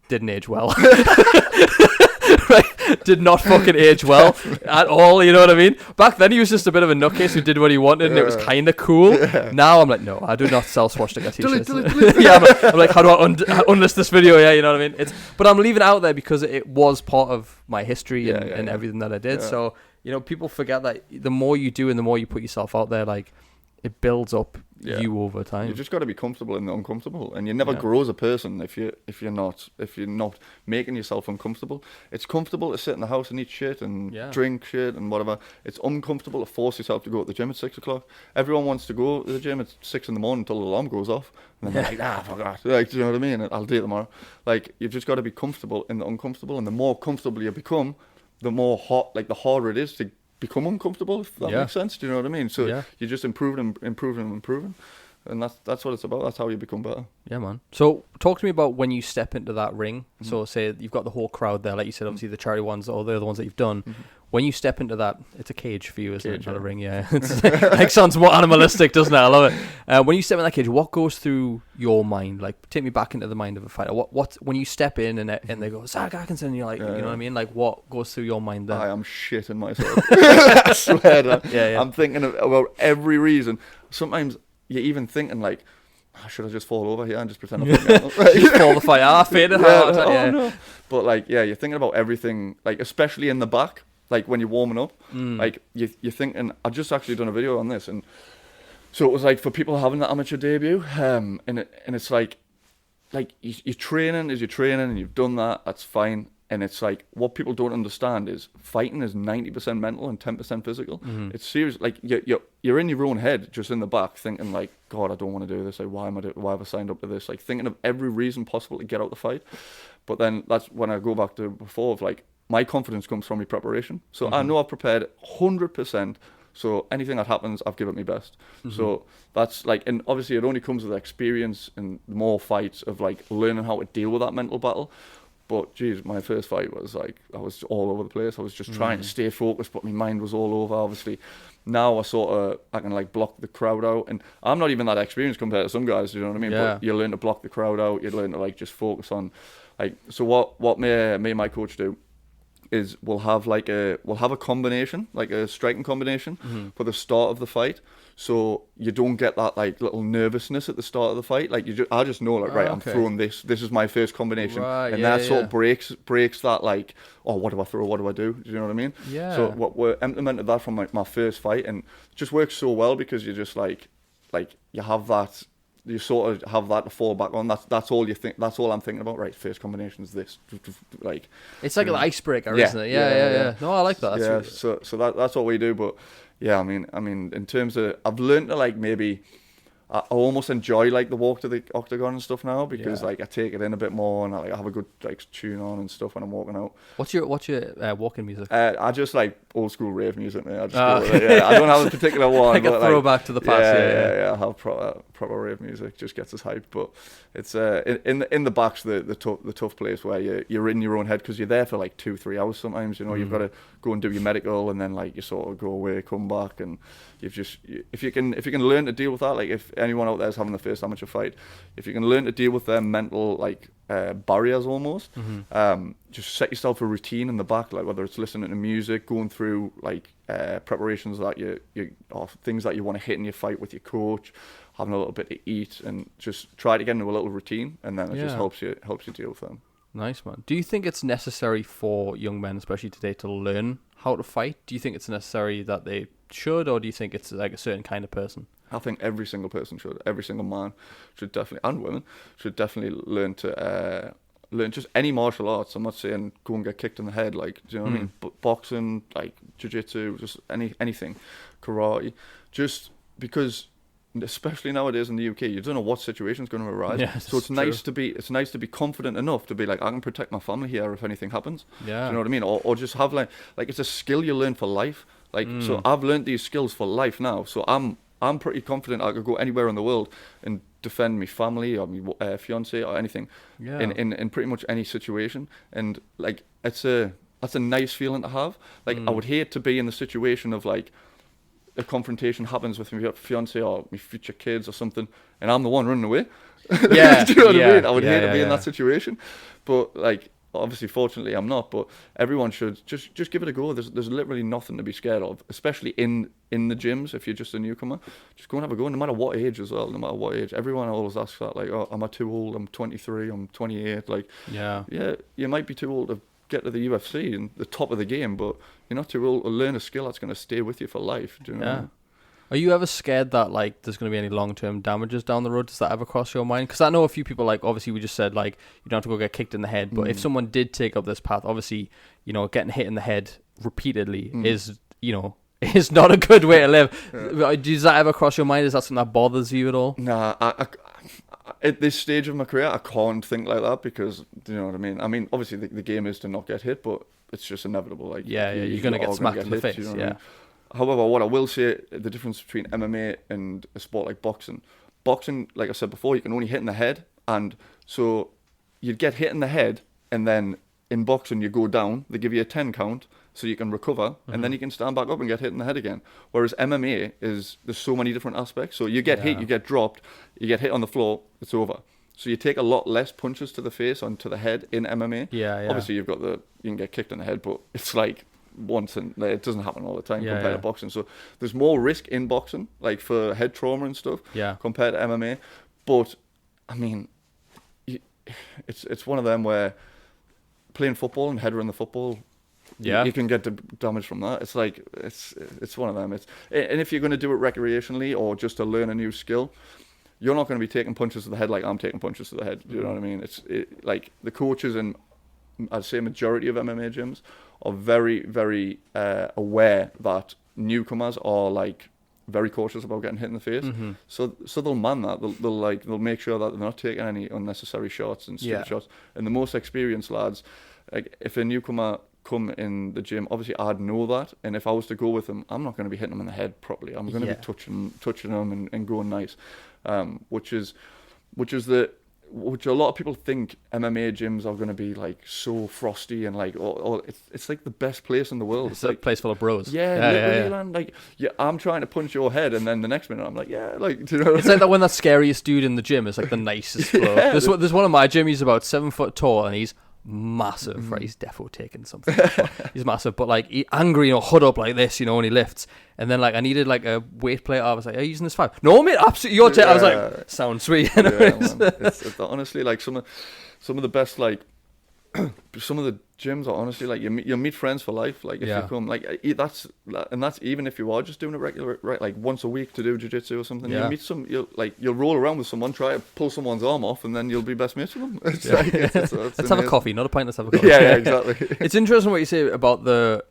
Didn't age well. Right? Did not fucking age well at all, you know what I mean? Back then he was just a bit of a nutcase who did what he wanted and it was kind of cool. Now I'm like, no, I do not sell swastika t-shirts. Yeah, I'm like, how do I unlist this video? Yeah, you know what I mean? But I'm leaving it out there because it was part of my history and everything that I did. So, you know, people forget that the more you do and the more you put yourself out there, like, it builds up you over time. You just got to be comfortable in the uncomfortable, and you never grow as a person if you're not making yourself uncomfortable. It's comfortable to sit in the house and eat shit and drink shit and whatever. It's uncomfortable to force yourself to go to the gym at 6 o'clock. Everyone wants to go to the gym at 6 in the morning until the alarm goes off, and then they're like, fuck that. Like, do you know what I mean? I'll do it tomorrow. Like, you've just got to be comfortable in the uncomfortable, and the more comfortable you become, the the harder it is to become uncomfortable, if that makes sense. Do you know what I mean? So you're just improving, and that's what it's about. That's how you become better. Yeah, man. So talk to me about when you step into that ring. So say you've got the whole crowd there, like you said, obviously the charity ones or the other ones that you've done. When you step into that, it's a cage for you, isn't it? Not a ring, It's like sounds more animalistic, doesn't it? I love it. When you step in that cage, what goes through your mind? Like, take me back into the mind of a fighter. What when you step in and they go, Zak Atkinson, and you're like, you know what I mean? Like, what goes through your mind there? I am shitting myself. I swear that. I'm thinking about every reason. Sometimes you're even thinking like, should I just fall over here and just pretend I'm just fall the fight. I fainted hard. No. But like, you're thinking about everything, like especially in the back. Like when you're warming up, like you're thinking. I just actually done a video on this, and so it was like for people having the amateur debut, and it's like you're training and you've done that. That's fine, and it's like what people don't understand is fighting is 90% mental and 10% physical. It's serious. Like you're in your own head, just in the back, thinking like, God, I don't want to do this. Like, why have I signed up to this? Like thinking of every reason possible to get out the fight. But then that's when I go back to before of like. My confidence comes from my preparation. So I know I've prepared 100%. So anything that happens, I've given it my best. So that's like, and obviously it only comes with experience and more fights of like learning how to deal with that mental battle. But geez, my first fight was like, I was all over the place. I was just trying to stay focused, but my mind was all over, obviously. Now I can like block the crowd out. And I'm not even that experienced compared to some guys, you know what I mean? Yeah. But you learn to block the crowd out. You learn to like just focus on like, so what me and my coach do is we'll have a combination, like a striking combination for the start of the fight, so you don't get that like little nervousness at the start of the fight. Like I just know like I'm throwing this is my first combination, and that sort of breaks that like, oh, what do I throw, what do I do? Do you know what I mean? Yeah. So what we're implemented that from my first fight, and it just works so well because you just like you have that. You sort of have that to fall back on. That's all you think. That's all I'm thinking about. Right, first combination is this. Like it's like an icebreaker, isn't it? Yeah. No, I like that. That's really... So that's what we do. But yeah, I mean, in terms of, I've learned to like maybe. I almost enjoy like the walk to the octagon and stuff now because like I take it in a bit more and I have a good like tune on and stuff when I'm walking out. What's your walking music? I just like old school rave music, man. I just go with it, I don't have a particular one. Like a throwback to the past. Yeah. I have proper rave music. Just gets us hyped. But it's in the back's the tough place where you're in your own head because you're there for like 2-3 hours sometimes. You know, you've got to go and do your medical and then like you sort of go away, come back, and if you can learn to deal with that, like if anyone out there is having the first amateur fight, if you can learn to deal with their mental like barriers almost, just set yourself a routine in the back, like whether it's listening to music, going through like preparations that you or things that you want to hit in your fight with your coach, having a little bit to eat, and just try to get into a little routine, and then it just helps you deal with them. Nice, man. Do you think it's necessary for young men, especially today, to learn how to fight? Do you think it's necessary that they should, or do you think it's like a certain kind of person? I think every single person should. Every single man should definitely, and women, should definitely learn just any martial arts. I'm not saying go and get kicked in the head, like, do you know what I mean? But boxing, like jiu-jitsu, just anything, karate, just because especially nowadays in the UK, you don't know what situation's going to arise. Yeah, so it's nice to be confident enough to be like, I can protect my family here if anything happens. Yeah. Do you know what I mean? Or just have like it's a skill you learn for life. Like, so I've learned these skills for life now. So I'm pretty confident I could go anywhere in the world and defend my family or my fiance or anything in pretty much any situation. And like, that's a nice feeling to have. Like, I would hate to be in the situation of like, a confrontation happens with my fiance or my future kids or something, and I'm the one running away. Yeah. Do you know what I mean? I would hate to be in that situation. But like, obviously, fortunately, I'm not. But everyone should just give it a go. There's literally nothing to be scared of, especially in the gyms. If you're just a newcomer, just go and have a go. No matter what age as well. No matter what age. Everyone always asks that. Like, oh, am I too old? I'm 23. I'm 28. Like, yeah, you might be too old to get to the UFC and the top of the game, but you're not too old to learn a skill that's going to stay with you for life. Do you know what I mean? Are you ever scared that like there's going to be any long-term damages down the road? Does that ever cross your mind? Because I know a few people, like, obviously we just said like you don't have to go get kicked in the head, but if someone did take up this path, obviously, you know, getting hit in the head repeatedly is, you know, is not a good way to live. Does that ever cross your mind? Is that something that bothers you at all? Nah, I at this stage of my career, I can't think like that because, do you know what I mean? I mean, obviously the game is to not get hit, but it's just inevitable. Like, you're going to get smacked in the face. You know what I mean? However, what I will say, the difference between MMA and a sport like boxing, like I said before, you can only hit in the head, and so you'd get hit in the head, and then in boxing you go down, they give you a 10 count, so you can recover, and then you can stand back up and get hit in the head again. Whereas MMA there's so many different aspects. So you get hit, you get dropped, you get hit on the floor, it's over. So you take a lot less punches to the face and to the head in MMA. Obviously you can get kicked in the head, but it's like once, and it doesn't happen all the time compared to boxing. So there's more risk in boxing, like for head trauma and stuff, compared to MMA. But I mean, it's one of them where playing football and headering the football, you can get damage from that. It's like it's one of them. And if you're going to do it recreationally or just to learn a new skill, you're not going to be taking punches to the head like I'm taking punches to the head. You know what I mean? Like the coaches and I'd say majority of MMA gyms are very, very aware that newcomers are like very cautious about getting hit in the face. So they'll man that. They'll make sure that they're not taking any unnecessary shots and stupid shots. And the most experienced lads, like if a newcomer come in the gym, obviously I'd know that, and if I was to go with them, I'm not going to be hitting them in the head properly. I'm going to be touching them and going nice, which a lot of people think MMA gyms are going to be like so frosty and like it's like the best place in the world. It's like a place full of bros. Literally, man. Like, I'm trying to punch your head, and then the next minute I'm like, like, do you know? It's like that when that scariest dude in the gym is like the nicest bloke. There's one of my gym. He's about 7 foot tall, and he's massive, right? He's defo taking something. He's massive, but like angry, hood up like this, when he lifts. And then like I needed like a weight plate. I was like, "Are you using this 5?" No, mate, absolutely. I was like, "Sounds sweet." It's honestly like some of the best, like some of the gyms are honestly like you'll meet friends for life. Like if you come, like that's even if you are just doing a regular, right, like once a week to do jiu-jitsu or something. You'll meet you'll roll around with someone, try to pull someone's arm off, and then you'll be best mates with them. Let's have a coffee, not a pint. Let's have a coffee. Yeah, exactly. It's interesting what you say about the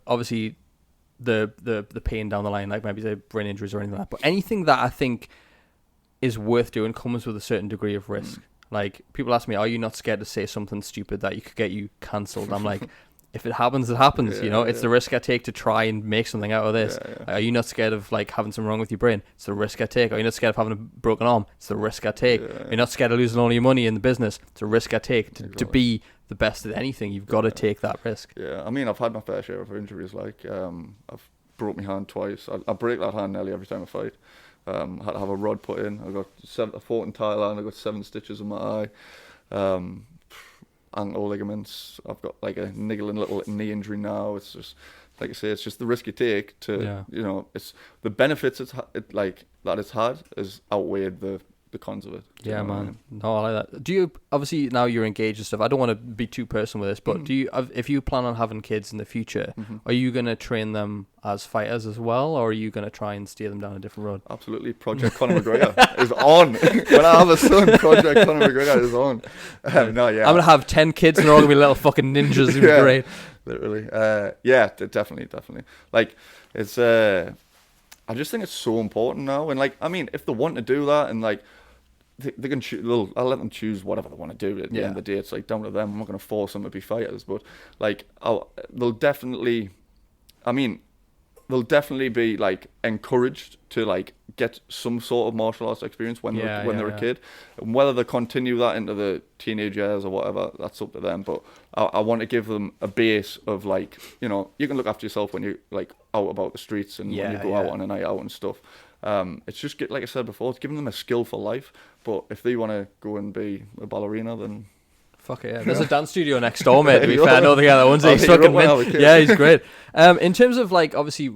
pain down the line, like maybe say brain injuries or anything like that. But anything that I think is worth doing comes with a certain degree of risk. Like, people ask me, are you not scared to say something stupid that could get you cancelled? I'm like, if it happens, it happens, It's the risk I take to try and make something out of this. Are you not scared of, like, having something wrong with your brain? It's the risk I take. Are you not scared of having a broken arm? It's the risk I take. Are you not scared of losing all your money in the business? It's a risk I take. To be the best at anything, you've got to take that risk. Yeah, I mean, I've had my fair share of injuries. Like, I've broke my hand twice. I break that hand nearly every time I fight. Had to have a rod put in. I fought in Thailand. I got 7 stitches in my eye, ankle ligaments. I've got like a niggling little knee injury now. It's just, like I say, it's just the risk you take to, it's the benefits that it's had is outweighed the cons of it. Yeah, man. No, I like that. Do you, obviously now you're engaged and stuff, I don't want to be too personal with this, but do you, if you plan on having kids in the future, are you going to train them as fighters as well, or are you going to try and steer them down a different road? Absolutely. Project Conor McGregor is on. When I have a son, Project Conor McGregor is on. I'm going to have 10 kids and they're all going to be little fucking ninjas. It'll be great. Literally. Definitely. Like, it's, I just think it's so important now. And like, I mean, if they want to do that, and like, they can I'll let them choose whatever they want to do. At the end of the day, it's like down to them. I'm not going to force them to be fighters, but like, they'll definitely be like encouraged to like get some sort of martial arts experience when they're a kid, and whether they continue that into the teenage years or whatever, that's up to them. But I want to give them a base of like, you know, you can look after yourself when you like out about the streets and when you go out on a night out and stuff. It's just like I said before, it's giving them a skill for life. But if they want to go and be a ballerina, then fuck it, yeah. There's a dance studio next door, mate, to be fair. I know the guy that owns it. He's fucking yeah, he's great. In terms of like obviously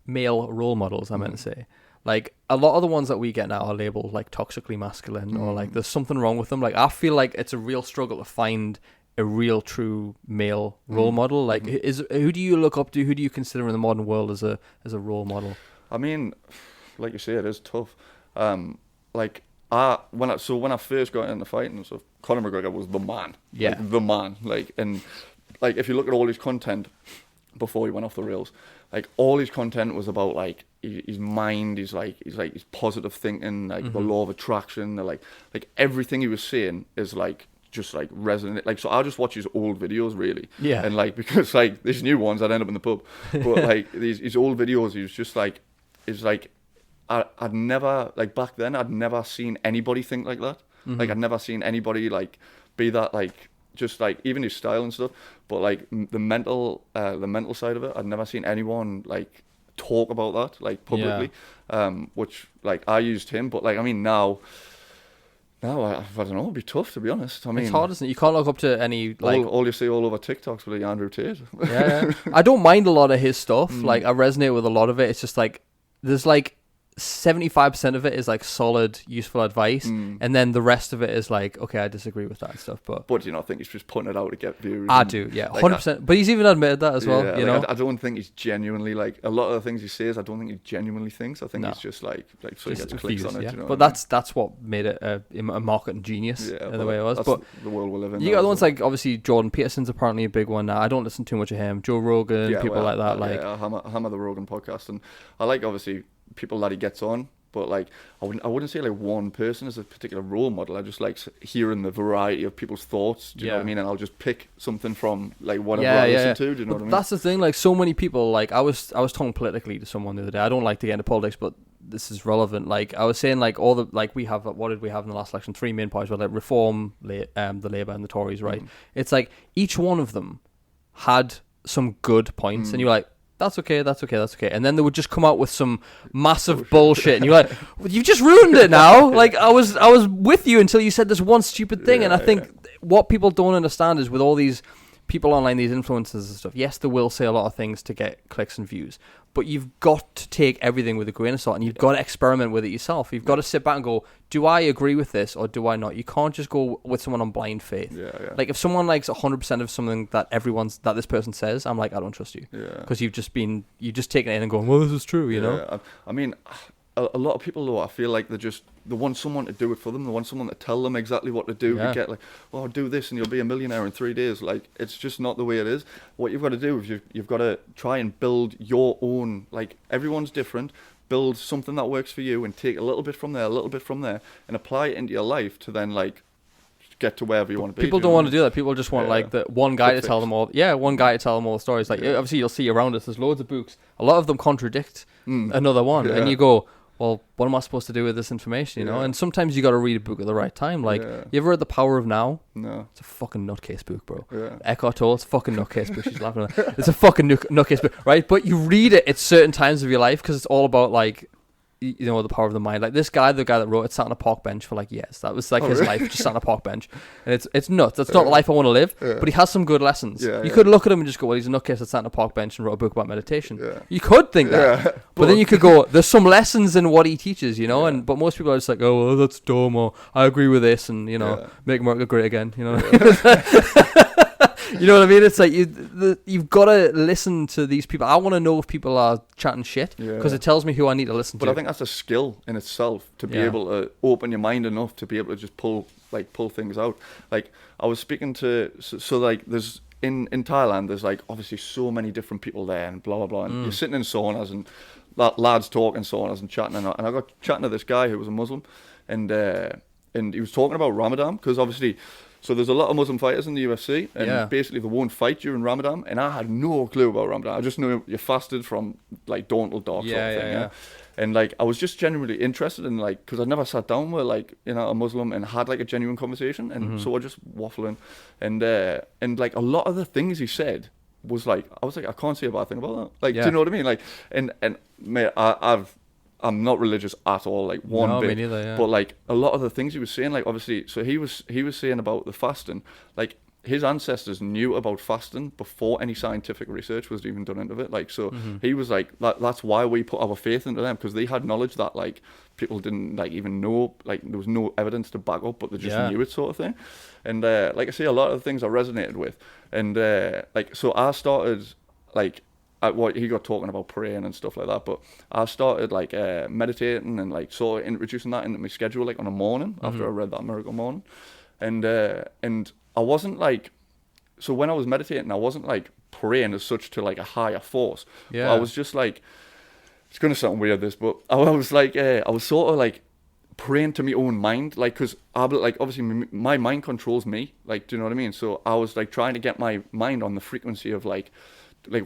male role models, I meant to say, like a lot of the ones that we get now are labeled like toxically masculine or like there's something wrong with them. Like I feel like it's a real struggle to find a real true male role model. Like who do you look up to? Who do you consider in the modern world as a role model? I mean, like you say, it is tough. Like when I first got into fighting and stuff, Conor McGregor was the man. Yeah. Like, the man. Like, and like if you look at all his content before he went off the rails, like all his content was about like his mind, his positive thinking, like the law of attraction, like everything he was saying is like just like resonate. Like, so I'll just watch his old videos really. Yeah. And like, because like these new ones I'd end up in the pub. But like his old videos, he was just like, it's like I'd never, like back then, I'd never seen anybody think like that. Like I'd never seen anybody like be that like, just like even his style and stuff, but like the mental side of it, I'd never seen anyone like talk about that like publicly. Which like I used him, but like I mean now I don't know, it'd be tough to be honest. I mean, it's hard, isn't it? You can't look up to any like all you see all over TikToks with like Andrew Tate. yeah. I don't mind a lot of his stuff. Like I resonate with a lot of it. It's just like there's like 75% of it is like solid, useful advice, and then the rest of it is like, okay, I disagree with that and stuff. But do you not think he's just putting it out to get views? I do, yeah, 100%. But he's even admitted that as well. You know, I don't think he's genuinely like a lot of the things he says. I don't think he genuinely thinks. I think he's just like so he gets clicks on it. You know but that's what made it a marketing genius in the way it was. But the world we live in. You got the ones like obviously Jordan Peterson's apparently a big one now. I don't listen too much of him. Joe Rogan, people like that. I hammer the Rogan podcast, and I like obviously people that he gets on. But like I wouldn't say like one person is a particular role model. I just like hearing the variety of people's thoughts. Do you know what I mean? And I'll just pick something from like whatever I listen to. Do you know what I mean? That's the thing. Like so many people. Like I was talking politically to someone the other day. I don't like to get into politics, but this is relevant. Like I was saying, like all the like we have. What did we have in the last election? 3 main parties were like Reform, the Labour, and the Tories. Right? It's like each one of them had some good points, and you're like, that's okay. And then they would just come out with some massive bullshit, and you're like, well, you've just ruined it now. Like I was with you until you said this one stupid thing, and I think what people don't understand is with all these people online, these influencers and stuff, yes, they will say a lot of things to get clicks and views, but you've got to take everything with a grain of salt, and you've got to experiment with it yourself. You've got to sit back and go, do I agree with this or do I not? You can't just go with someone on blind faith. Like if someone likes 100% of something that this person says, I'm like, I don't trust you, because you've just taken it in and going, well, this is true, you know. I mean, a lot of people though, I feel like they want someone to do it for them. They want someone to tell them exactly what to do. To get like, oh, do this and you'll be a millionaire in 3 days. Like, it's just not the way it is. What you've got to do is you've got to try and build your own, like everyone's different, build something that works for you and take a little bit from there, and apply it into your life to then like get to wherever you want to be. People don't want to do that. People just want like the one guy to tell them all. Yeah, one guy to tell them all the stories. Like obviously you'll see around us, there's loads of books. A lot of them contradict another one, and you go, well, what am I supposed to do with this information, you know? And sometimes you got to read a book at the right time. Like, you ever read The Power of Now? No. It's a fucking nutcase book, bro. Eckhart Tolle, it's a fucking nutcase book. She's laughing at that. It's a fucking nutcase book, right? But you read it at certain times of your life because it's all about, like, you know, the power of the mind. Like this guy, the guy that wrote it, sat on a park bench for like years. That was like his life, just sat on a park bench. And it's nuts. That's not the life I want to live, but he has some good lessons. You could look at him and just go, well, he's a nutcase that sat on a park bench and wrote a book about meditation. You could think that. But then you could go, there's some lessons in what he teaches, you know? But most people are just like, oh, well, that's dumb, or I agree with this, and, you know, make America great again, you know? You know what I mean? It's like you've got to listen to these people. I want to know if people are chatting shit because it tells me who I need to listen to. But I think that's a skill in itself to be able to open your mind enough to be able to just pull things out. Like I was speaking to so like there's in Thailand there's like obviously so many different people there and blah blah blah. And you're sitting in saunas and lads talking saunas and chatting, and I got chatting to this guy who was a Muslim, and he was talking about Ramadan, because obviously, so there's a lot of Muslim fighters in the UFC, and basically they won't fight during Ramadan, and I had no clue about Ramadan. I just knew you fasted from like dawn till dark sort of thing. Yeah. And like I was just genuinely interested in, like, because I never sat down with like, you know, a Muslim and had like a genuine conversation, and so I just waffling, and like a lot of the things he said was like, I was like, I can't say a bad thing about that. Like, do you know what I mean? Like, and mate, I'm not religious at all, like one bit. Me neither, yeah. But like a lot of the things he was saying, like obviously, so he was saying about the fasting, like his ancestors knew about fasting before any scientific research was even done into it. Like, so he was like, that's why we put our faith into them, because they had knowledge that like people didn't like even know, like there was no evidence to back up, but they just knew it, sort of thing. And like I say, a lot of the things I resonated with, and like so I started like. What he got talking about praying and stuff like that, but I started like meditating and like sort of introducing that into my schedule, like on a morning after I read that Miracle Morning, and I wasn't like, so when I was meditating, I wasn't like praying as such to like a higher force. Yeah, I was just like, it's gonna sound weird this, but I was like, I was sort of like praying to my own mind, like, because I like obviously my mind controls me, like, do you know what I mean? So I was like trying to get my mind on the frequency of like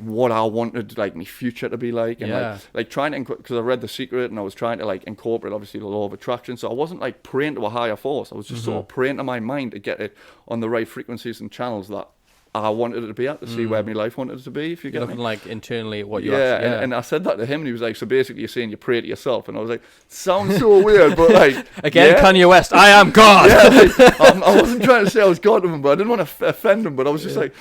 what I wanted like my future to be like, and like trying to, because I read The Secret and I was trying to like incorporate obviously the law of attraction, so I wasn't like praying to a higher force, I was just sort of praying to my mind to get it on the right frequencies and channels that I wanted it to be at, to see where my life wanted it to be, if you get looking me. Like internally what you actually, and I said that to him, and he was like, so basically you're saying you pray to yourself, and I was like, sounds so weird, but like again, Kanye West, I am God. Like, I wasn't trying to say I was God to him, but I didn't want to offend him, but I was just like,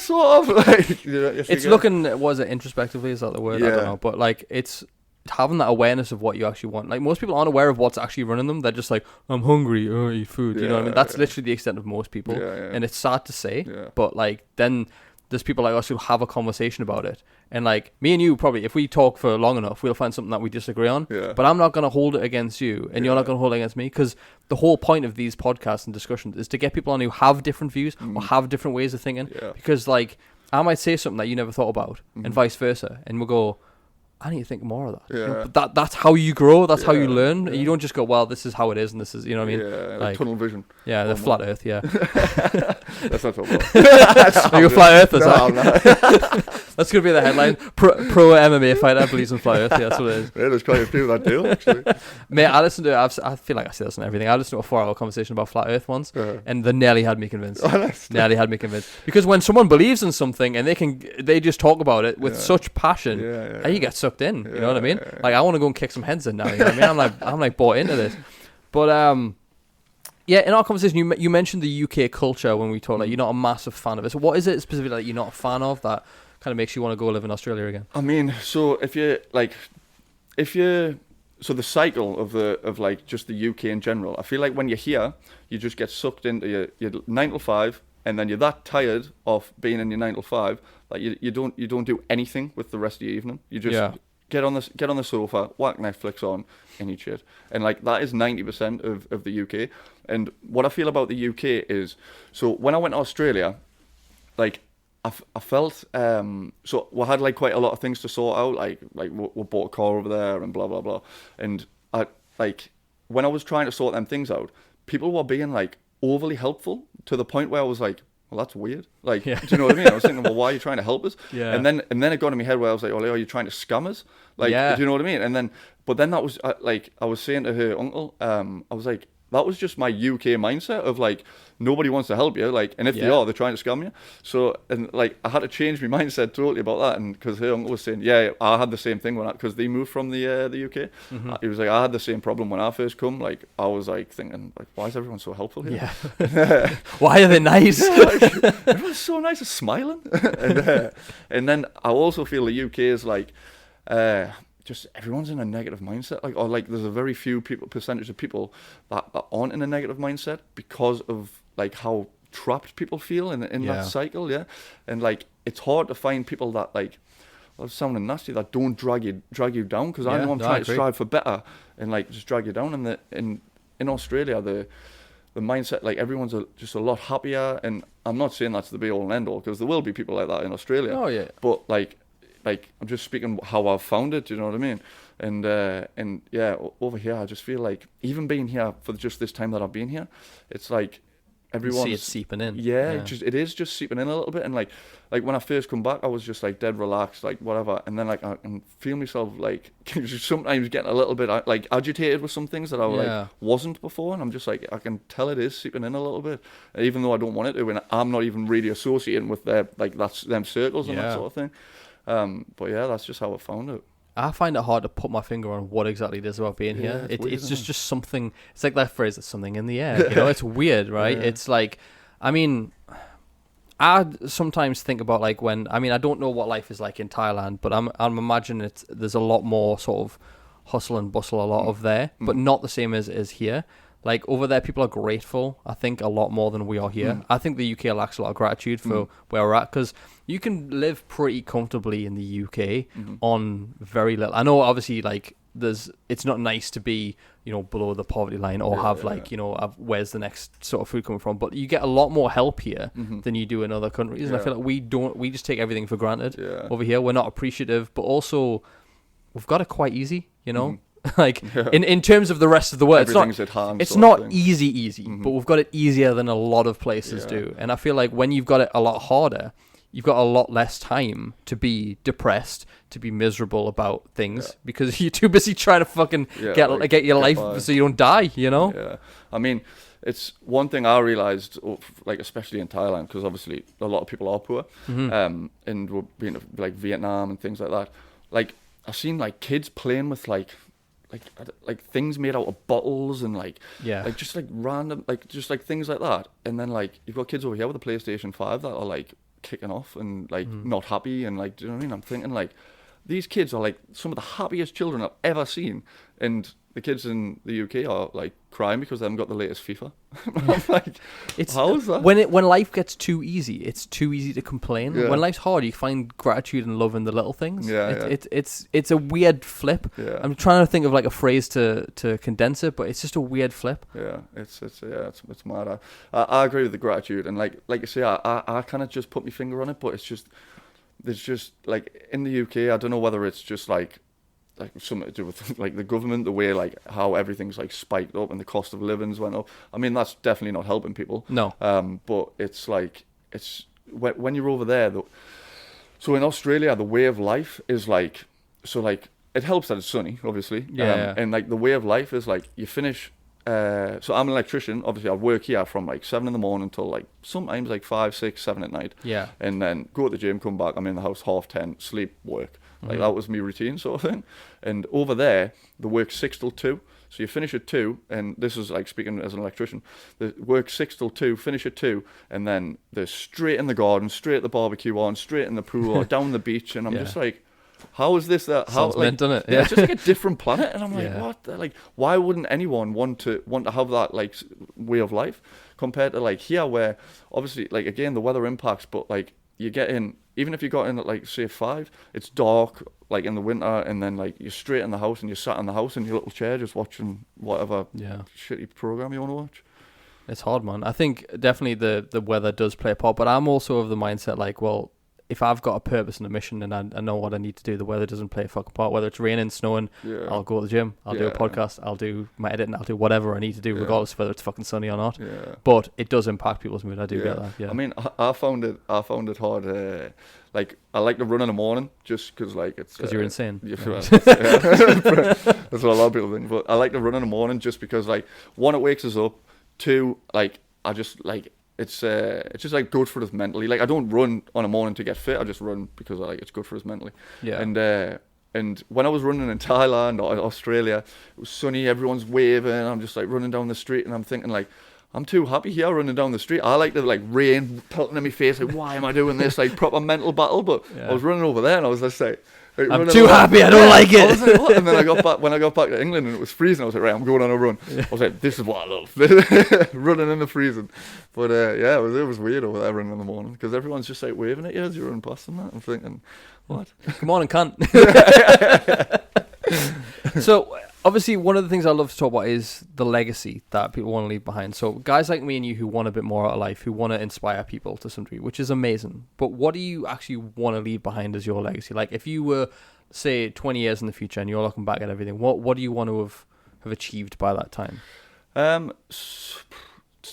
sort of like, it's looking, was it introspectively, is that the word? I don't know, but like it's having that awareness of what you actually want. Like most people aren't aware of what's actually running them. They're just like, I'm hungry, eat food. You know what I mean? That's literally the extent of most people. And it's sad to say, but like then there's people like us who have a conversation about it. And like me and you probably, if we talk for long enough, we'll find something that we disagree on. But I'm not going to hold it against you, and you're not going to hold it against me, because the whole point of these podcasts and discussions is to get people on who have different views or have different ways of thinking. Because like I might say something that you never thought about, and vice versa, and we'll go, I need to think more of that. You know, but that's how you grow. That's how you learn. You don't just go, well, this is how it is, and this is, you know what I mean? Yeah, like tunnel vision. Yeah, the flat Earth. Yeah. That's not talking about. Are you a flat Earther? No, that's gonna be the headline. Pro MMA fighter believes in flat Earth. Yeah, that's what it is. Yeah, there's quite a few that do actually. Mate, I listened to. I feel like I say this on everything. I listened to a 4-hour conversation about flat Earth once, and they nearly had me convinced. Nearly had me convinced, because when someone believes in something and they just talk about it with such passion, you get sucked in. You know what I mean? Like I want to go and kick some heads in now. You know what I mean? I'm like bought into this, but yeah. In our conversation, you mentioned the UK culture when we talked. Like you're not a massive fan of it. So what is it specifically that you're not a fan of that kind of makes you want to go live in Australia again? I mean, so so the cycle of like just the UK in general, I feel like when you're here, you just get sucked into your 9 to 5, and then you're that tired of being in your 9 to 5 that you don't do anything with the rest of your evening. You just get on the sofa, whack Netflix on, and eat shit. And like that is 90% of the UK. And what I feel about the UK is, so when I went to Australia, like I felt so we had like quite a lot of things to sort out. Like we bought a car over there and blah blah blah. And I like when I was trying to sort them things out, people were being like overly helpful to the point where I was like, well, that's weird. Like, do you know what I mean? I was thinking, well, why are you trying to help us? And then it got in my head where I was like, oh, are you trying to scam us? Like, do you know what I mean? But then that was like, I was saying to her uncle, I was like, that was just my UK mindset of like, nobody wants to help you, like, and if they are, they're trying to scam you. So, and like, I had to change my mindset totally about that, and because her uncle was saying, I had the same thing because they moved from the UK. He was like, I had the same problem when I first come. Like, I was like thinking, like, why is everyone so helpful here? Yeah. Why are they nice? Like, everyone's so nice and smiling. And then I also feel the UK is like, just everyone's in a negative mindset, like, or like there's a very few percentage of people that aren't in a negative mindset because of like how trapped people feel in that cycle, and like it's hard to find people that like, well, sounding nasty, that don't drag you down, because I know I'm trying to strive for better and like just drag you down. And in Australia the mindset, like everyone's just a lot happier, and I'm not saying that's the be all and end all, because there will be people like that in Australia. Oh yeah, but like like I'm just speaking how I've found it. You know what I mean? And yeah, over here I just feel like even being here for just this time that I've been here, it's like everyone's see it seeping in. Yeah, it is just seeping in a little bit. And like when I first come back, I was just like dead relaxed, like whatever. And then like I can feel myself like sometimes getting a little bit like agitated with some things that I like wasn't before. And I'm just like, I can tell it is seeping in a little bit, even though I don't want it to. And I'm not even really associating with their like that's them circles and that sort of thing. But yeah, that's just how I found it. I find it hard to put my finger on what exactly it is about being here. It's just something. It's like that phrase, "It's something in the air." You know, it's weird, right? Yeah. It's like, I mean, I sometimes think about like when I don't know what life is like in Thailand, but I'm imagining there's a lot more sort of hustle and bustle, a lot of there, but not the same as here. Like over there, people are grateful, I think, a lot more than we are here. I think the UK lacks a lot of gratitude for where we're at, because you can live pretty comfortably in the UK on very little. I know, obviously, like it's not nice to be, below the poverty line or have where's the next sort of food coming from. But you get a lot more help here than you do in other countries, and I feel like we just take everything for granted over here. We're not appreciative, but also we've got it quite easy, Like in terms of the rest of the world, it's not easy, but we've got it easier than a lot of places do. And I feel like when you've got it a lot harder, you've got a lot less time to be depressed, to be miserable about things, because you're too busy trying to fucking get your life so you don't die. Yeah, I mean, it's one thing I realized, like especially in Thailand, because obviously a lot of people are poor, and we're being to like Vietnam and things like that. Like I've seen like kids playing with like things made out of bottles and like just like random just like things like that. And then like you've got kids over here with a PlayStation 5 that are like kicking off and like not happy, and like, do you know what I mean? I'm thinking like these kids are like some of the happiest children I've ever seen, and the kids in the UK are like crying because they haven't got the latest FIFA. I'm like, how is that? When life gets too easy, it's too easy to complain. Yeah. When life's hard, you find gratitude and love in the little things. It's a weird flip. Yeah. I'm trying to think of like a phrase to condense it, but it's just a weird flip. Yeah, it's mad. I agree with the gratitude, and like you say, I kind of just put my finger on it, but there's just like in the UK, I don't know whether it's just like something to do with like the government, the way like how everything's like spiked up and the cost of living's went up. I mean, that's definitely not helping people. No. But it's like when you're over there. So in Australia, the way of life is like it helps that it's sunny, obviously. And like the way of life is like you finish. So I'm an electrician. Obviously, I work here from like 7 a.m. until like sometimes like 5, 6, 7 at night. Yeah. And then go to the gym, come back. I'm in the house 10:30, sleep, work. Like that was my routine sort of thing. And over there, the work's 6 till 2. So you finish at 2, and this is like speaking as an electrician. The work 6 till 2, finish at 2, and then they're straight in the garden, straight at the barbecue on, straight in the pool, or down the beach. And I'm just like, how is this that? How, sounds meant, doesn't it? Yeah, it's just like a different planet. And I'm like, what? Like, why wouldn't anyone want to have that like way of life compared to like here, where obviously like again the weather impacts, but like you get in. Even if you got in at like say 5, it's dark like in the winter, and then like you're straight in the house and you're sat in the house in your little chair just watching whatever shitty program you want to watch. It's hard, man. I think definitely the weather does play a part, but I'm also of the mindset like, well, if I've got a purpose and a mission and I know what I need to do, the weather doesn't play a fucking part. Whether it's raining, snowing, I'll go to the gym, I'll do a podcast, I'll do my editing, I'll do whatever I need to do, regardless of whether it's fucking sunny or not. Yeah. But it does impact people's mood. I do get that. Yeah. I mean, I found it hard. Like I like to run in the morning just because like it's because you're insane. That's what a lot of people think. But I like to run in the morning just because like 1, it wakes us up. 2, like I just like. It's just like good for us mentally. Like I don't run on a morning to get fit. I just run because it's good for us mentally. Yeah. And when I was running in Thailand or Australia, it was sunny. Everyone's waving. I'm just like running down the street, and I'm thinking like, I'm too happy here running down the street. I like the like rain pelting in my face. Like, why am I doing this? Like proper mental battle. But I was running over there, and I was just like I'm too happy. I don't like it. I was like, what? And then when I got back to England and it was freezing, I was like, right, I'm going on a run. I was like, this is what I love, running in the freezing. But it was weird over there running in the morning because everyone's just like waving at you as you're running past them. I'm thinking, what? Come on and cunt. So obviously, one of the things I love to talk about is the legacy that people want to leave behind. So guys like me and you who want a bit more out of life, who want to inspire people to some degree, which is amazing. But what do you actually want to leave behind as your legacy? Like if you were, say, 20 years in the future and you're looking back at everything, what do you want to have achieved by that time? That's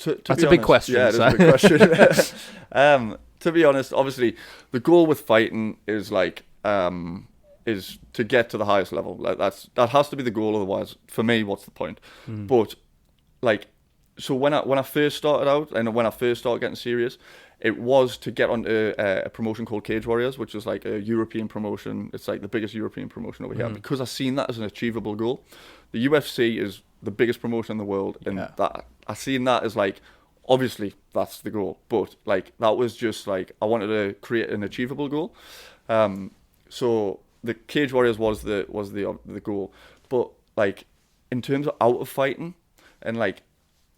a big question. Yeah, it is a big question. To be honest, obviously, the goal with fighting is like is to get to the highest level. Like that has to be the goal. Otherwise, for me, what's the point? But like, so when I first started out and when I first started getting serious, it was to get onto a promotion called Cage Warriors, which is like a European promotion. It's like the biggest European promotion over here because I seen that as an achievable goal. The UFC is the biggest promotion in the world, and that I seen that as like, obviously that's the goal, but like that was just like I wanted to create an achievable goal. So the Cage Warriors was the goal, but like in terms of out of fighting, and like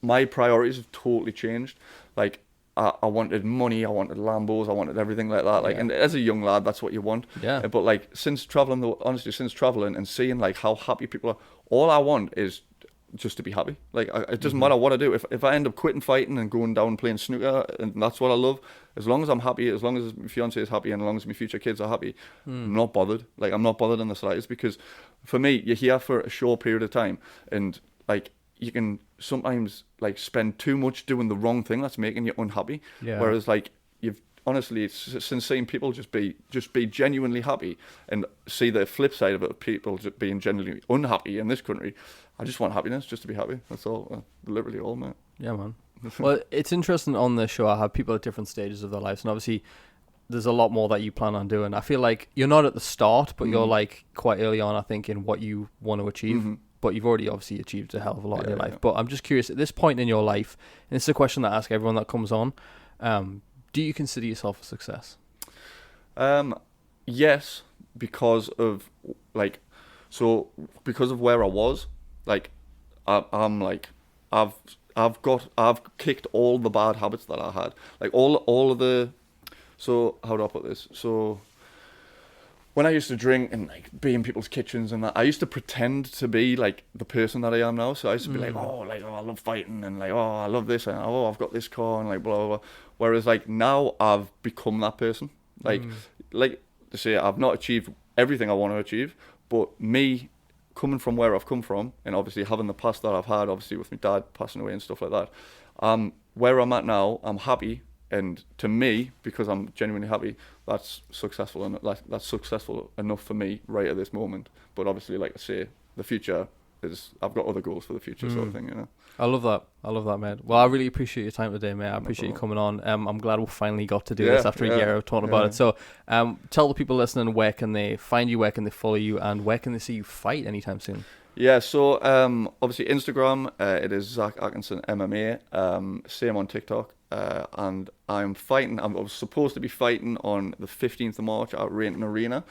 my priorities have totally changed. Like I wanted money, I wanted Lambos, I wanted everything like that. Like, and as a young lad, that's what you want. Yeah. But like since traveling and seeing like how happy people are, all I want is just to be happy. Like it doesn't matter what I do. If I end up quitting fighting and going down playing snooker, and that's what I love, as long as I'm happy, as long as my fiance is happy, and as long as my future kids are happy, I'm not bothered. Like I'm not bothered in the slightest, because for me, you're here for a short period of time, and like you can sometimes like spend too much doing the wrong thing that's making you unhappy. Yeah. Whereas like you've honestly, since seeing people just be genuinely happy, and see the flip side of it, people just being genuinely unhappy in this country. I just want happiness, just to be happy. That's all, literally all, mate. Yeah, man. Well, it's interesting on the show. I have people at different stages of their lives, and obviously there's a lot more that you plan on doing. I feel like you're not at the start, but you're like quite early on, I think, in what you want to achieve. But you've already obviously achieved a hell of a lot in your life. But I'm just curious, at this point in your life, and it's a question that I ask everyone that comes on, do you consider yourself a success? Yes, because of because of where I was. Like, I'm like, I've kicked all the bad habits that I had. Like all of the, so how do I put this? So when I used to drink and like be in people's kitchens and that, I used to pretend to be like the person that I am now. So I used to be like, oh, I love fighting, and like, oh, I love this, and oh, I've got this car, and like blah blah blah. Whereas like now I've become that person. Like to say, I've not achieved everything I want to achieve, but me coming from where I've come from, and obviously having the past that I've had, obviously with my dad passing away and stuff like that, where I'm at now, I'm happy, and to me, because I'm genuinely happy, that's successful, and that's successful enough for me right at this moment. But obviously, like I say, the future is, I've got other goals for the future, sort of thing, you know. I love that, mate. Well, I really appreciate your time today, mate. I appreciate you coming on. I'm glad we finally got to do this after a year of talking about it. So tell the people listening, where can they find you, where can they follow you, and where can they see you fight anytime soon? Yeah, so obviously Instagram, it is Zak Atkinson MMA, same on TikTok, and I was supposed to be fighting on the 15th of March at Rainton Arena.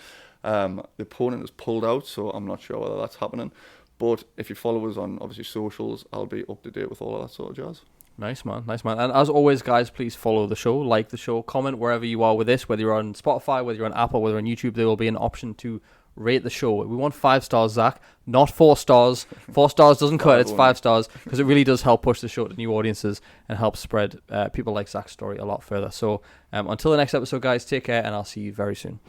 The opponent has pulled out, so I'm not sure whether that's happening. But if you follow us on, obviously, socials, I'll be up to date with all of that sort of jazz. Nice, man. And as always, guys, please follow the show, like the show, comment wherever you are with this, whether you're on Spotify, whether you're on Apple, whether you're on YouTube, there will be an option to rate the show. We want 5 stars, Zach, not 4 stars. 4 stars doesn't cut it, it's 5 stars, because it really does help push the show to new audiences and help spread people like Zach's story a lot further. So until the next episode, guys, take care, and I'll see you very soon.